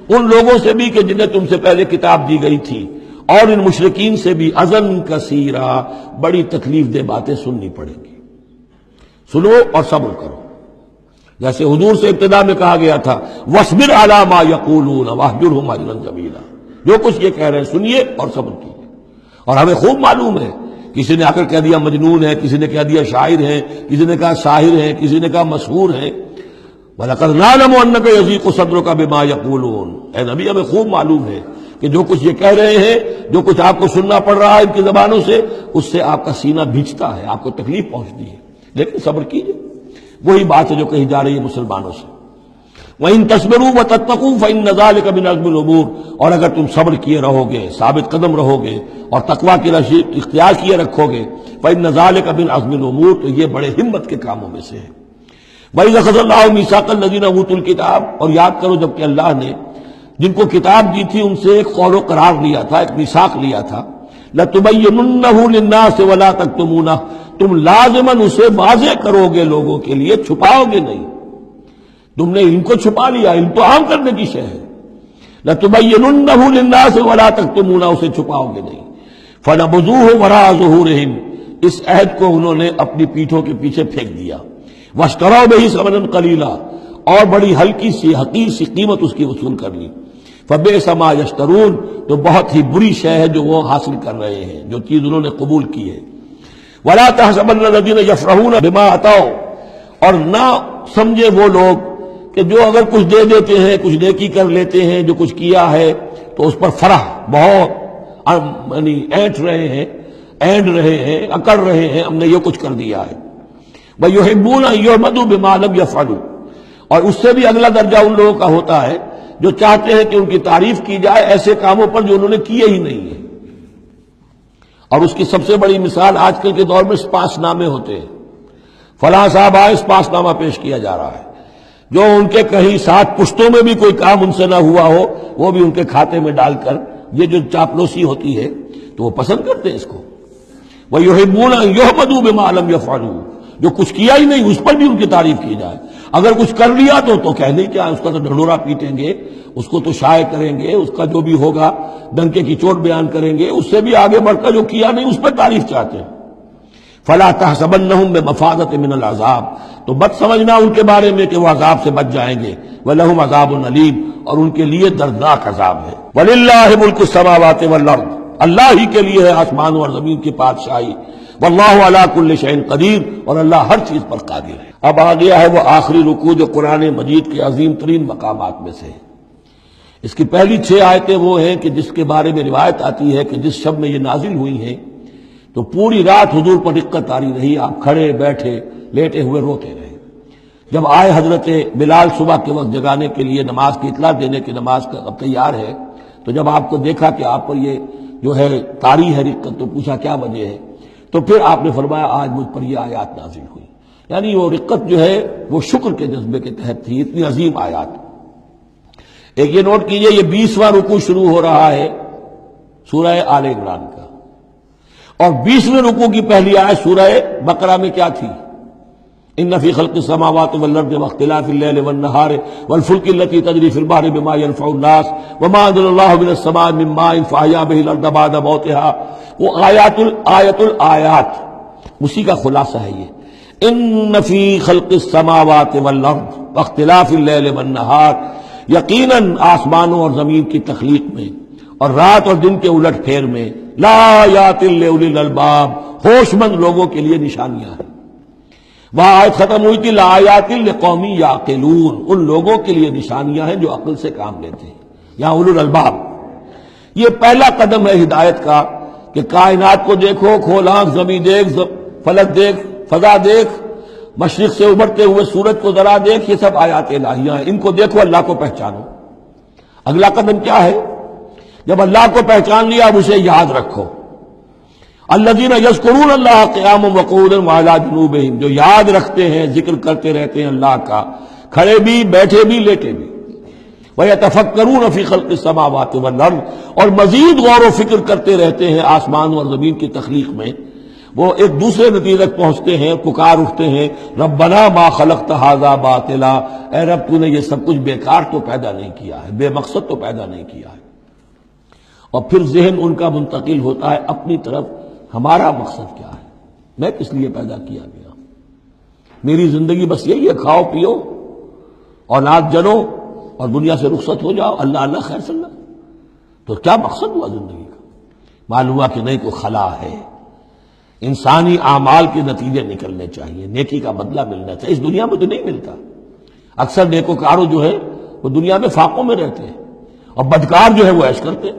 ان لوگوں سے بھی کہ جنہیں تم سے پہلے کتاب دی گئی تھی، اور ان مشرکین سے بھی اذى كثيرا، بڑی تکلیف دہ باتیں سننی پڑیں گی۔ سنو اور صبر کرو، جیسے حضور سے ابتدا میں کہا گیا تھا وَاصْبِرْ عَلَىٰ مَا يَقُولُونَ وَاهْجُرْهُمْ هَجْرًا جَمِيلًا، جو کچھ یہ کہہ رہے ہیں سنیے اور صبر کیجیے۔ اور ہمیں خوب معلوم ہے، کسی نے آ کر کہہ دیا مجنون ہے، کسی نے کہہ دیا شاعر ہے، کسی نے کہا ساحر ہے، کسی نے کہا مسحور ہے۔ وَلَقَدْ نَعْلَمُ أَنَّكَ يَضِيقُ صَدْرُكَ بِمَا يَقُولُونَ، اے نبی ہمیں خوب معلوم ہے کہ جو کچھ یہ کہہ رہے ہیں، جو کچھ آپ کو سننا پڑ رہا ہے ان کی زبانوں سے، اس سے آپ کا سینہ بھیجتا ہے، آپ کو تکلیف پہنچتی ہے، لیکن صبر کیجیے۔ وہی بات ہے جو کہی جا رہی ہے مسلمانوں سے، وَإِن تَصْبِرُوا وَتَتَّقُوا فَإِنَّ ذَلِكَ مِنْ عَزْمِ الْأُمُورِ، اور اگر تم صبر کیے رہو گے، ثابت قدم رہو گے، اور تقویٰ کی رشید اختیار کیے رکھو گے، فَإِنَّ ذَلِكَ مِنْ عَزْمِ الْأُمُورِ، تو یہ بڑے ہمت کے کاموں میں سے ہے۔ وَإِذْ أَخَذَ اللَّهُ مِيثَاقَ الَّذِينَ أُوتُوا الْكِتَابَ، اور یاد کرو جب کہ اللہ نے جن کو کتاب دی تھی ان سے ایک قول و قرار لیا تھا، ایک میثاق لیا تھا، لَتُبَيِّنُنَّهُ لِلنَّاسِ وَلَا تَكْتُمُونَهُ، تم لازماً اسے واضح کرو گے لوگوں کے لیے، چھپاؤ گے نہیں۔ تم نے علم کو چھپا لیا، علم تو عام کرنے کی شے ہے۔ لَتُبَيِّنُنَّهُ لِلنَّاسِ وَلَا تَكْتُمُونَهُ، اسے چھپاؤ گے نہیں۔ فَنَبَذُوهُ وَرَاءَ ظُهُورِهِمْ، اس عہد کو انہوں نے اپنی پیٹھوں کے پیچھے پھینک دیا۔ وَاشْتَرَوْا بِهِ ثَمَنًا قَلِيلًا، اور بڑی ہلکی سی حقیر سی قیمت اس کی وصول کر لی۔ فَبِئْسَ مَا يَشْتَرُونَ، تو بہت ہی بری شے ہے جو وہ حاصل کر رہے ہیں، جو چیز انہوں نے قبول کی ہے۔ وَلَا تَحْسَبَنَّ الَّذِينَ يَفْرَحُونَ بِمَا أَتَوْا، اور نہ سمجھے وہ لوگ کہ جو اگر کچھ دے دیتے ہیں، کچھ نیکی کر لیتے ہیں، جو کچھ کیا ہے تو اس پر فرح بہت یعنی اینٹ رہے ہیں، اینڈ رہے ہیں، اکڑ رہے ہیں، ہم نے یہ کچھ کر دیا ہے۔ وَيُحِبُّونَ أَن يُحْمَدُوا بِمَا لَمْ يَفْعَلُوا، اور اس سے بھی اگلا درجہ ان لوگوں کا ہوتا ہے جو چاہتے ہیں کہ ان کی تعریف کی جائے ایسے کاموں پر جو انہوں نے کیے ہی نہیں ہیں۔ اور اس کی سب سے بڑی مثال آج کل کے دور میں سپاس نامے ہوتے ہیں، فلاں صاحب آئے سپاس نامہ پیش کیا جا رہا ہے، جو ان کے کہیں 7 پشتوں میں بھی کوئی کام ان سے نہ ہوا ہو وہ بھی ان کے کھاتے میں ڈال کر، یہ جو چاپلوسی ہوتی ہے تو وہ پسند کرتے ہیں اس کو۔ وَيُحِبُّونَ أَن يُحْمَدُوا بِمَا لَمْ يَفْعَلُوا، جو کچھ کیا ہی نہیں اس پر بھی ان کی تعریف کی جائے، اگر کچھ کر لیا تو کہنے کیا، اس کا تو ڈھنڈورا پیٹیں گے، اس کو تو شائع کریں گے، اس کا جو بھی ہوگا ڈنکے کی چوٹ بیان کریں گے، اس سے بھی آگے بڑھ کر جو کیا نہیں اس پر تعریف چاہتے ہیں۔ فَلَا تَحْسَبَنَّهُمْ بِمَفَازَةٍ مِّنَ الْعَذَابِ، تو مت سمجھنا ان کے بارے میں کہ وہ عذاب سے بچ جائیں گے، وَلَهُمْ عَذَابٌ أَلِيمٌ، اور ان کے لیے دردناک عذاب ہے۔ وَلِلَّهِ مُلْكُ السَّمَاوَاتِ وَالْأَرْضِ، اللہ ہی کے لیے ہے آسمانوں اور زمین کی بادشاہی، واللہ علی کل شیء قدیر، اور اللہ ہر چیز پر قادر ہے۔ اب آ گیا ہے وہ آخری رکوع جو قرآن مجید کے عظیم ترین مقامات میں سے ہے۔ اس کی پہلی 6 آیتیں وہ ہیں کہ جس کے بارے میں روایت آتی ہے کہ جس شب میں یہ نازل ہوئی ہیں تو پوری رات حضور پر دقت آری رہی، آپ کھڑے بیٹھے لیٹے ہوئے روتے رہے۔ جب آئے حضرت بلال صبح کے وقت جگانے کے لیے، نماز کی اطلاع دینے کہ نماز کا اب تیار ہے، تو جب آپ کو دیکھا کہ آپ پر یہ جو ہے طاری ہے رقت، تو پوچھا کیا وجہ ہے، تو پھر آپ نے فرمایا آج مجھ پر یہ آیات نازل ہوئی. یعنی وہ رقت جو ہے وہ شکر کے جذبے کے تحت تھی، اتنی عظیم آیات. ایک یہ نوٹ کیجئے، یہ 20واں رکوع شروع ہو رہا ہے سورہ آل عمران کا، اور 20ویں رکوع کی پہلی آیت سورہ بقرہ میں کیا تھی؟ ان فی خلق السماوات والارض واختلاف اللیل والنہار والفلک التی تجری فی البحر بما ينفع الناس وما انزل اللہ من السماء من ماء فاحیا به الارض بعد موتها. وہ آیت الآیات اسی کا خلاصہ ہے یہ. ان فی خلق السماوات والارض واختلاف اللیل والنہار، یقیناً آسمانوں اور زمین کی تخلیق میں اور رات اور دن کے الٹ پھیر میں، لآیات لأولی الالباب، ہوش مند لوگوں کے لیے نشانیاں ہیں. وہاں آیت ختم ہوئی تھی لآیات لقوم یعقلون، ان لوگوں کے لیے نشانیاں ہیں جو عقل سے کام لیتے ہیں. یہاں اولو الالباب. یہ پہلا قدم ہے ہدایت کا کہ کائنات کو دیکھو، کھول آنکھ، زمین دیکھ، فلک دیکھ، فضا دیکھ، مشرق سے ابھرتے ہوئے سورج کو ذرا دیکھ، یہ سب آیات الہیہ ہیں، ان کو دیکھو، اللہ کو پہچانو. اگلا قدم کیا ہے؟ جب اللہ کو پہچان لیا اب اسے یاد رکھو. الذین یذکرون اللہ قیاما وقعودا وعلی جنوبہم، جو یاد رکھتے ہیں، ذکر کرتے رہتے ہیں اللہ کا، کھڑے بھی، بیٹھے بھی، لیٹے بھی. وَيَتَفَكَّرُونَ فِي خَلْقِ السَّمَاوَاتِ وَالْأَرْضِ، اور مزید غور و فکر کرتے رہتے ہیں آسمان اور زمین کی تخلیق میں. وہ ایک دوسرے نتیجے تک پہنچتے ہیں، پکار اٹھتے ہیں، ربنا ما خلقت ھذا باطلا، اے رب تو نے یہ سب کچھ بیکار تو پیدا نہیں کیا ہے، بے مقصد تو پیدا نہیں کیا ہے. اور پھر ذہن ان کا منتقل ہوتا ہے اپنی طرف، ہمارا مقصد کیا ہے، میں کس لیے پیدا کیا گیا، میری زندگی بس یہی ہے، کھاؤ پیو اولاد جنو اور دنیا سے رخصت ہو جاؤ، اللہ اللہ خیر صلی اللہ. تو کیا مقصد ہوا زندگی کا؟ معلوم ہوا کہ نہیں، کوئی خلا ہے. انسانی اعمال کے نتیجے نکلنے چاہیے، نیکی کا بدلہ ملنا چاہیے. اس دنیا میں تو نہیں ملتا. اکثر نیکوکاروں جو ہے وہ دنیا میں فاقوں میں رہتے ہیں، اور بدکار جو ہے وہ عیش کرتے ہیں.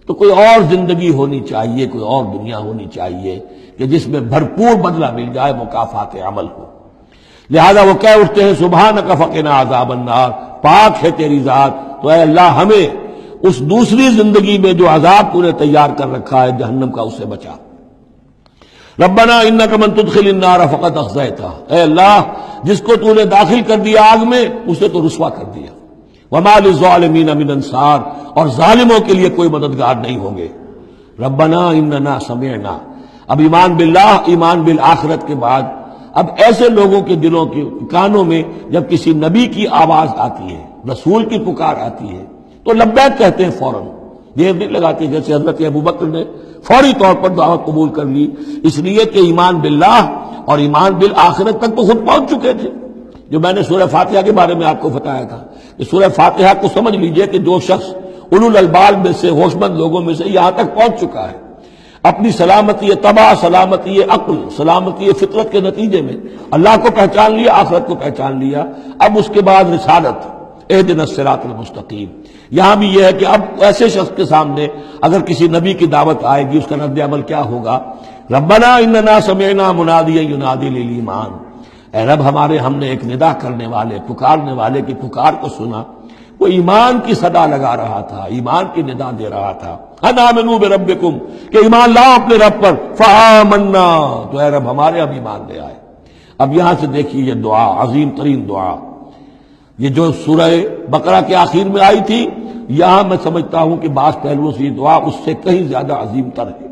تو کوئی اور زندگی ہونی چاہیے، کوئی اور دنیا ہونی چاہیے کہ جس میں بھرپور بدلہ مل جائے، مکافات عمل ہو. لہذا وہ کہہ اٹھتے ہیں سبحانک فقنا عذاب النار، پاک ہے تیری ذات، تو اے اللہ ہمیں اس دوسری زندگی میں جو عذاب تو نے تیار کر رکھا ہے جہنم کا، اسے بچا. ربنا انک من تدخل النار فقد اخزیتہ، اے اللہ جس کو تو نے داخل کر دیا آگ میں اسے تو رسوا کر دیا. وما للظالمین من انصار، اور ظالموں کے لیے کوئی مددگار نہیں ہوں گے. ربنا اننا سمعنا، اب ایمان باللہ، ایمان بالآخرت کے بعد اب ایسے لوگوں کے دلوں کے کانوں میں جب کسی نبی کی آواز آتی ہے، رسول کی پکار آتی ہے تو لبیک کہتے ہیں فوراً، دیر نہیں لگاتے. جیسے حضرت ابوبکر نے فوری طور پر دعوت قبول کر لی، اس لیے کہ ایمان باللہ اور ایمان بالآخرت تک تو خود پہنچ چکے تھے. جو میں نے سورہ فاتحہ کے بارے میں آپ کو بتایا تھا کہ سورہ فاتحہ کو سمجھ لیجئے کہ جو شخص اولو الالباب میں سے، ہوش مند لوگوں میں سے یہاں تک پہنچ چکا ہے، اپنی سلامتی طبع، سلامتی عقل، سلامتی فطرت کے نتیجے میں اللہ کو پہچان لیا، آخرت کو پہچان لیا. اب اس کے بعد رسالت، اہدنا الصراط المستقیم. یہاں بھی یہ ہے کہ اب ایسے شخص کے سامنے اگر کسی نبی کی دعوت آئے گی، اس کا رد عمل کیا ہوگا؟ ربنا اننا سمعنا منادیا ینادی للایمان، اے رب ہم نے ایک ندا کرنے والے، پکارنے والے کی پکار کو سنا. وہ ایمان کی صدا لگا رہا تھا، ایمان کی ندا دے رہا تھا. ان آمنوا بربکم، کہ ایمان لاؤ اپنے رب پر. فآمنا، تو اے رب ہمارے اب ایمان لے آئے. اب یہاں سے دیکھیے یہ دعا، عظیم ترین دعا، یہ جو سورہ بقرہ کے آخر میں آئی تھی، یہاں میں سمجھتا ہوں کہ بعض پہلوؤں سے یہ دعا اس سے کہیں زیادہ عظیم تر ہے.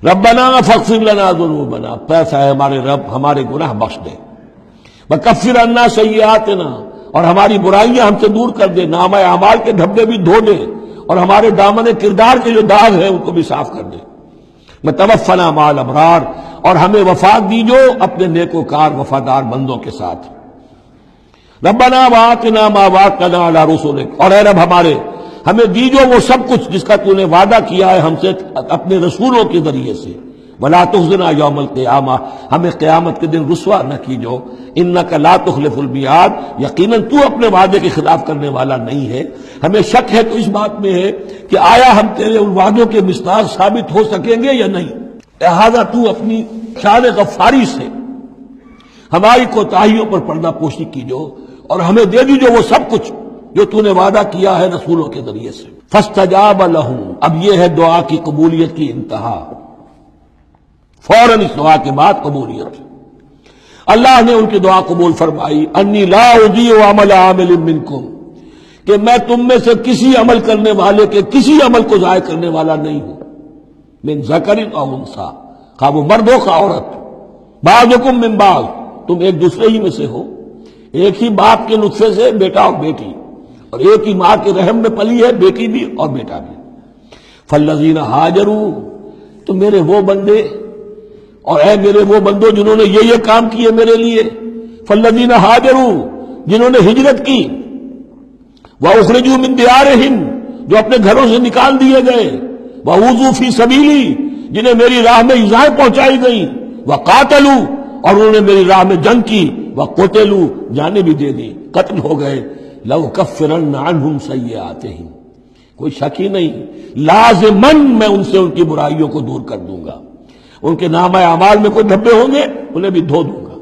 ربنا فاغفر لنا ذنوبنا، پیسا ہے ہمارے رب ہمارے گناہ بخش دے. وکفر عنا سیئاتنا، اور ہماری برائیاں ہم سے دور کر دے، نامہ اعمال کے دھبے بھی دھو دے، اور ہمارے دامن کردار کے جو داغ ہیں ان کو بھی صاف کر دے. وتوفنا مع الابرار، اور ہمیں وفات دیجو اپنے نیکوکار وفادار بندوں کے ساتھ. ربنا وآتنا ما وعدتنا علی رسلک، اور اے رب ہمیں دیجو وہ سب کچھ جس کا تو نے وعدہ کیا ہے ہم سے اپنے رسولوں کے ذریعے سے. ولا تخزنا یوم القیامہ، ہمیں قیامت کے دن رسوا نہ کیجو. انک لا تخلف المیعاد، یقیناً تو اپنے وعدے کے خلاف کرنے والا نہیں ہے. ہمیں شک ہے تو اس بات میں ہے کہ آیا ہم تیرے ان وعدوں کے مصداق ثابت ہو سکیں گے یا نہیں. لہذا تو اپنی شان غفاری سے ہماری کوتاہیوں پر پردہ پوشی کیجو، اور ہمیں دے دیجو وہ سب کچھ جو تو نے وعدہ کیا ہے رسولوں کے ذریعے سے. فاستجاب لہم، اب یہ ہے دعا کی قبولیت کی انتہا، فوراً اس دعا کے بعد قبولیت۔ اللہ نے ان کی دعا قبول فرمائی، انی لا اضیع عمل عامل منکم، کہ میں تم میں سے کسی عمل کرنے والے کے کسی عمل کو ضائع کرنے والا نہیں ہوں، من ذکر او انثی، خواہ وہ مرد ہو خواہ عورت، بعضکم من بعض، تم ایک دوسرے ہی میں سے ہو، ایک ہی باپ کے نطفے سے بیٹا اور بیٹی، اور ایک ہی ماں کے رحم میں پلی ہے بیٹی بھی اور بیٹا بھی۔ فالذین ہاجروا، تو میرے وہ بندے اور اے میرے وہ بندوں جنہوں نے یہ کام کیے میرے لیے، فالذین ہاجروا، جنہوں نے ہجرت کی، واخرجوا من دیارہم، جو اپنے گھروں سے نکال دیے گئے، واوذوا فی سبیلی، جنہیں میری راہ میں ایذائیں پہنچائی گئیں، وقاتلوا، اور انہوں نے میری راہ میں جنگ کی، وقتلوا، جانیں بھی دے دی، قتل ہو گئے، لَأُكَفِّرَنَّ عَنْهُمْ سَيِّئَاتِهِمْ، کوئی شک ہی نہیں، لازماً میں ان سے ان کی برائیوں کو دور کر دوں گا، ان کے نامہ اعمال میں کوئی دھبے ہوں گے انہیں بھی دھو دوں گا،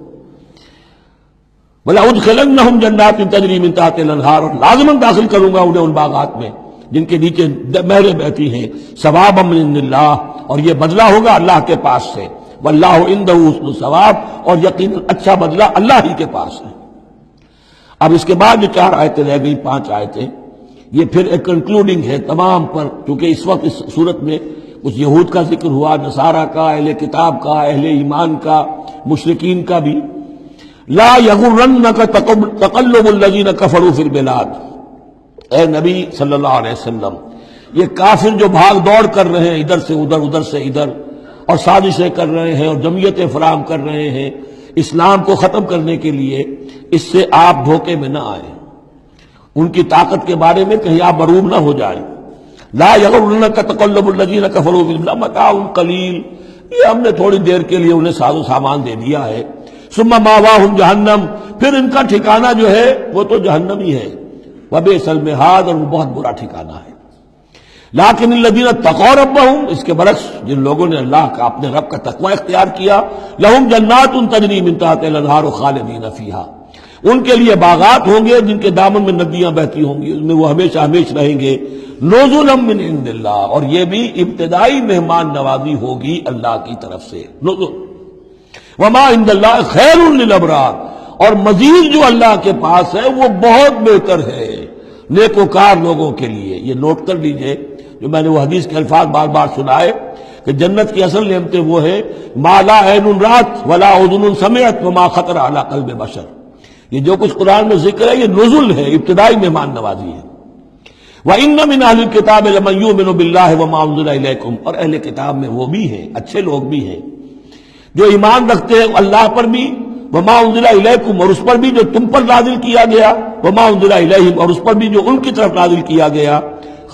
وَلَأُدْخِلَنَّهُمْ جَنَّاتٍ تَجْرِي مِن تَحْتِهَا الْأَنْهَارُ، اور لازماً داخل کروں گا انہیں ان باغات میں جن کے نیچے نہریں بہتی ہیں، ثوابا من عند اللہ، اور یہ بدلہ ہوگا اللہ کے پاس سے، واللہ عنده حسن الثواب، اور یقیناً اچھا بدلہ اللہ ہی کے پاس ہے۔ اب اس کے بعد جو 4 آیتیں رہ گئی، 5 آیتیں، یہ پھر ایک کنکلوڈنگ ہے تمام پر، کیونکہ اس وقت اس صورت میں کچھ یہود کا ذکر ہوا، نصارہ کا، اہل کتاب کا، اہل ایمان کا، مشرکین کا بھی۔ لا یغرنک تقلب الذین کفروا فی البلاد، اے نبی صلی اللہ علیہ وسلم، یہ کافر جو بھاگ دوڑ کر رہے ہیں ادھر سے ادھر، ادھر سے ادھر، اور سازشیں کر رہے ہیں اور جمعیتیں فراہم کر رہے ہیں اسلام کو ختم کرنے کے لیے، اس سے آپ دھوکے میں نہ آئیں، ان کی طاقت کے بارے میں کہیں آپ مغرور نہ ہو جائیں۔ لا یغرنک تقلب الذین کفروا فی البلاد متاع قلیل، یہ ہم نے تھوڑی دیر کے لیے انہیں ساز و سامان دے دیا ہے، ثم ماواہم جہنم، پھر ان کا ٹھکانہ جو ہے وہ تو جہنم ہی ہے، وبئس المہاد، اور وہ بہت برا ٹھکانہ ہے۔ لیکن الذین اتقوا ربہم، اس کے برعکس جن لوگوں نے اللہ کا اپنے رب کا تقوی اختیار کیا، لہم جنات تجری من تحتہا الانہار خالدین فیہا، ان کے لیے باغات ہوں گے جن کے دامن میں ندیاں بہتی ہوں گی، اس میں وہ ہمیشہ ہمیشہ رہیں گے، نزلا من عند اللہ، اور یہ بھی ابتدائی مہمان نوازی ہوگی اللہ کی طرف سے، نزل، وما عند اللہ خیر للابرار، اور مزید جو اللہ کے پاس ہے وہ بہت بہتر ہے نیکوکار لوگوں کے لیے۔ یہ نوٹ کر لیجئے، جو میں نے وہ حدیث کے الفاظ بار بار سنائے کہ جنت کی اصل نعمتیں وہ ہے ما لا عین رات ولا اذن سمعت وما خطر علی قلب بشر، یہ جو کچھ قرآن میں ذکر ہے یہ نزل ہے، ابتدائی مہمان نوازی ہے۔ وَإِنَّ مِنْ أَهْلِ الْكِتَابِ لَمَنْ يُؤْمِنُ بِاللَّهِ وَمَا أُنزِلَ إِلَيْكُمْ، اور اہل کتاب میں وہ بھی ہیں، اچھے لوگ بھی ہیں جو ایمان رکھتے ہیں اللہ پر بھی، وما انزل الیکم، اور اس پر بھی جو تم پر نازل کیا گیا، وما انزل الیہم، اور اس پر بھی جو ان کی طرف نازل کیا گیا،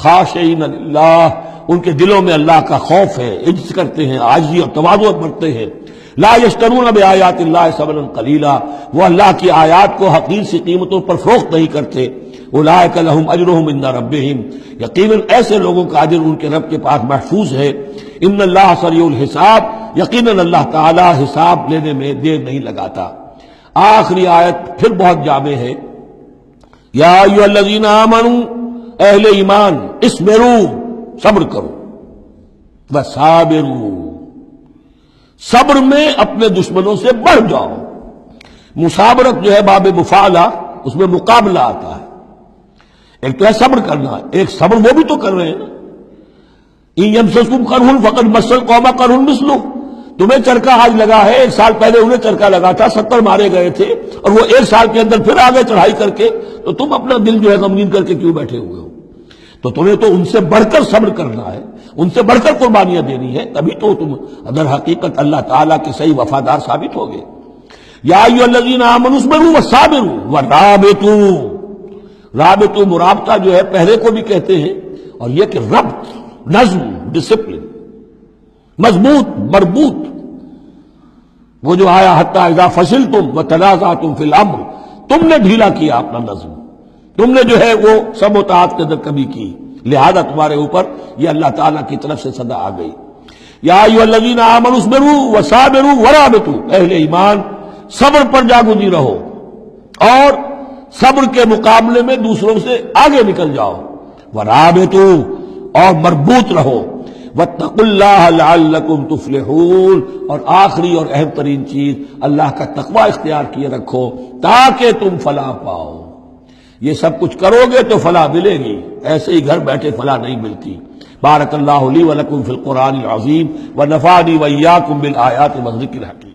خاشعین للہ، ان کے دلوں میں اللہ کا خوف ہے، عجز کرتے ہیں، عاجزی اور تواضع برتتے ہیں، لا یشترون بآیات اللہ ثمنا قلیلا، وہ اللہ کی آیات کو حقیر سی قیمتوں پر فروخت نہیں کرتے، اولئک لہم اجرہم عند ربہم، یقیناً ایسے لوگوں کا اجر ان کے رب کے پاس محفوظ ہے، ان اللہ سریع الحساب، یقیناً اللہ تعالی حساب لینے میں دیر نہیں لگاتا۔ آخری آیت پھر بہت جامع ہے، یا ایھا الذین آمنوا، اہل ایمان، اصبروا، صبر کرو، وصابروا، صبر میں اپنے دشمنوں سے بڑھ جاؤ۔ مصابرت جو ہے باب مفعلہ، اس میں مقابلہ آتا ہے، ایک تو ہے صبر کرنا، ایک صبر وہ بھی تو کر رہے ہیں نا، ان یمسسکم قرح فقد مس القوم قرح مثلہ، تمہیں چرکا آج لگا ہے، 1 سال پہلے انہیں چرکا لگا تھا، 70 مارے گئے تھے، اور وہ 1 سال کے اندر پھر آگے چڑھائی کر کے، تو تم اپنا دل جو ہے غمگین کر کے کیوں بیٹھے ہوئے ہو؟ تو تمہیں تو ان سے بڑھ کر صبر کرنا ہے، ان سے بڑھ کر قربانیاں دینی ہے، تبھی تو تم در حقیقت اللہ تعالیٰ کے صحیح وفادار ثابت ہوگے۔ یا ایھا الذین آمنوا اصبروا وصابروا ورابطوا، رابطوا مرابطہ جو ہے پہرے کو بھی کہتے ہیں، اور یہ کہ ربط، نظم، ڈسپلن، مضبوط، مربوط، وہ جو آیا حتی اذا فشلتم وتنازعتم فی الامر، تم نے ڈھیلا کیا اپنا نظم، تم نے جو ہے وہ سب اطاعت کے اندر کمی کی، لہذا تمہارے اوپر یہ اللہ تعالیٰ کی طرف سے صدا آ گئی۔ یا ایھا الذین آمنوا اصبروا وصابروا ورابطوا، اہل ایمان صبر پر جاگزی رہو اور صبر کے مقابلے میں دوسروں سے آگے نکل جاؤ، ورابطوا، اور مربوط رہو، واتقوا اللہ لعلکم تفلحون، اور آخری اور اہم ترین چیز اللہ کا تقوی اختیار کیے رکھو تاکہ تم فلاح پاؤ۔ یہ سب کچھ کرو گے تو فلاح ملے گی، ایسے ہی گھر بیٹھے فلاح نہیں ملتی۔ بارک اللہ لی ولکم فی القرآن العظیم ونفعنی وإیاکم بالآیات والذکر الحکیم۔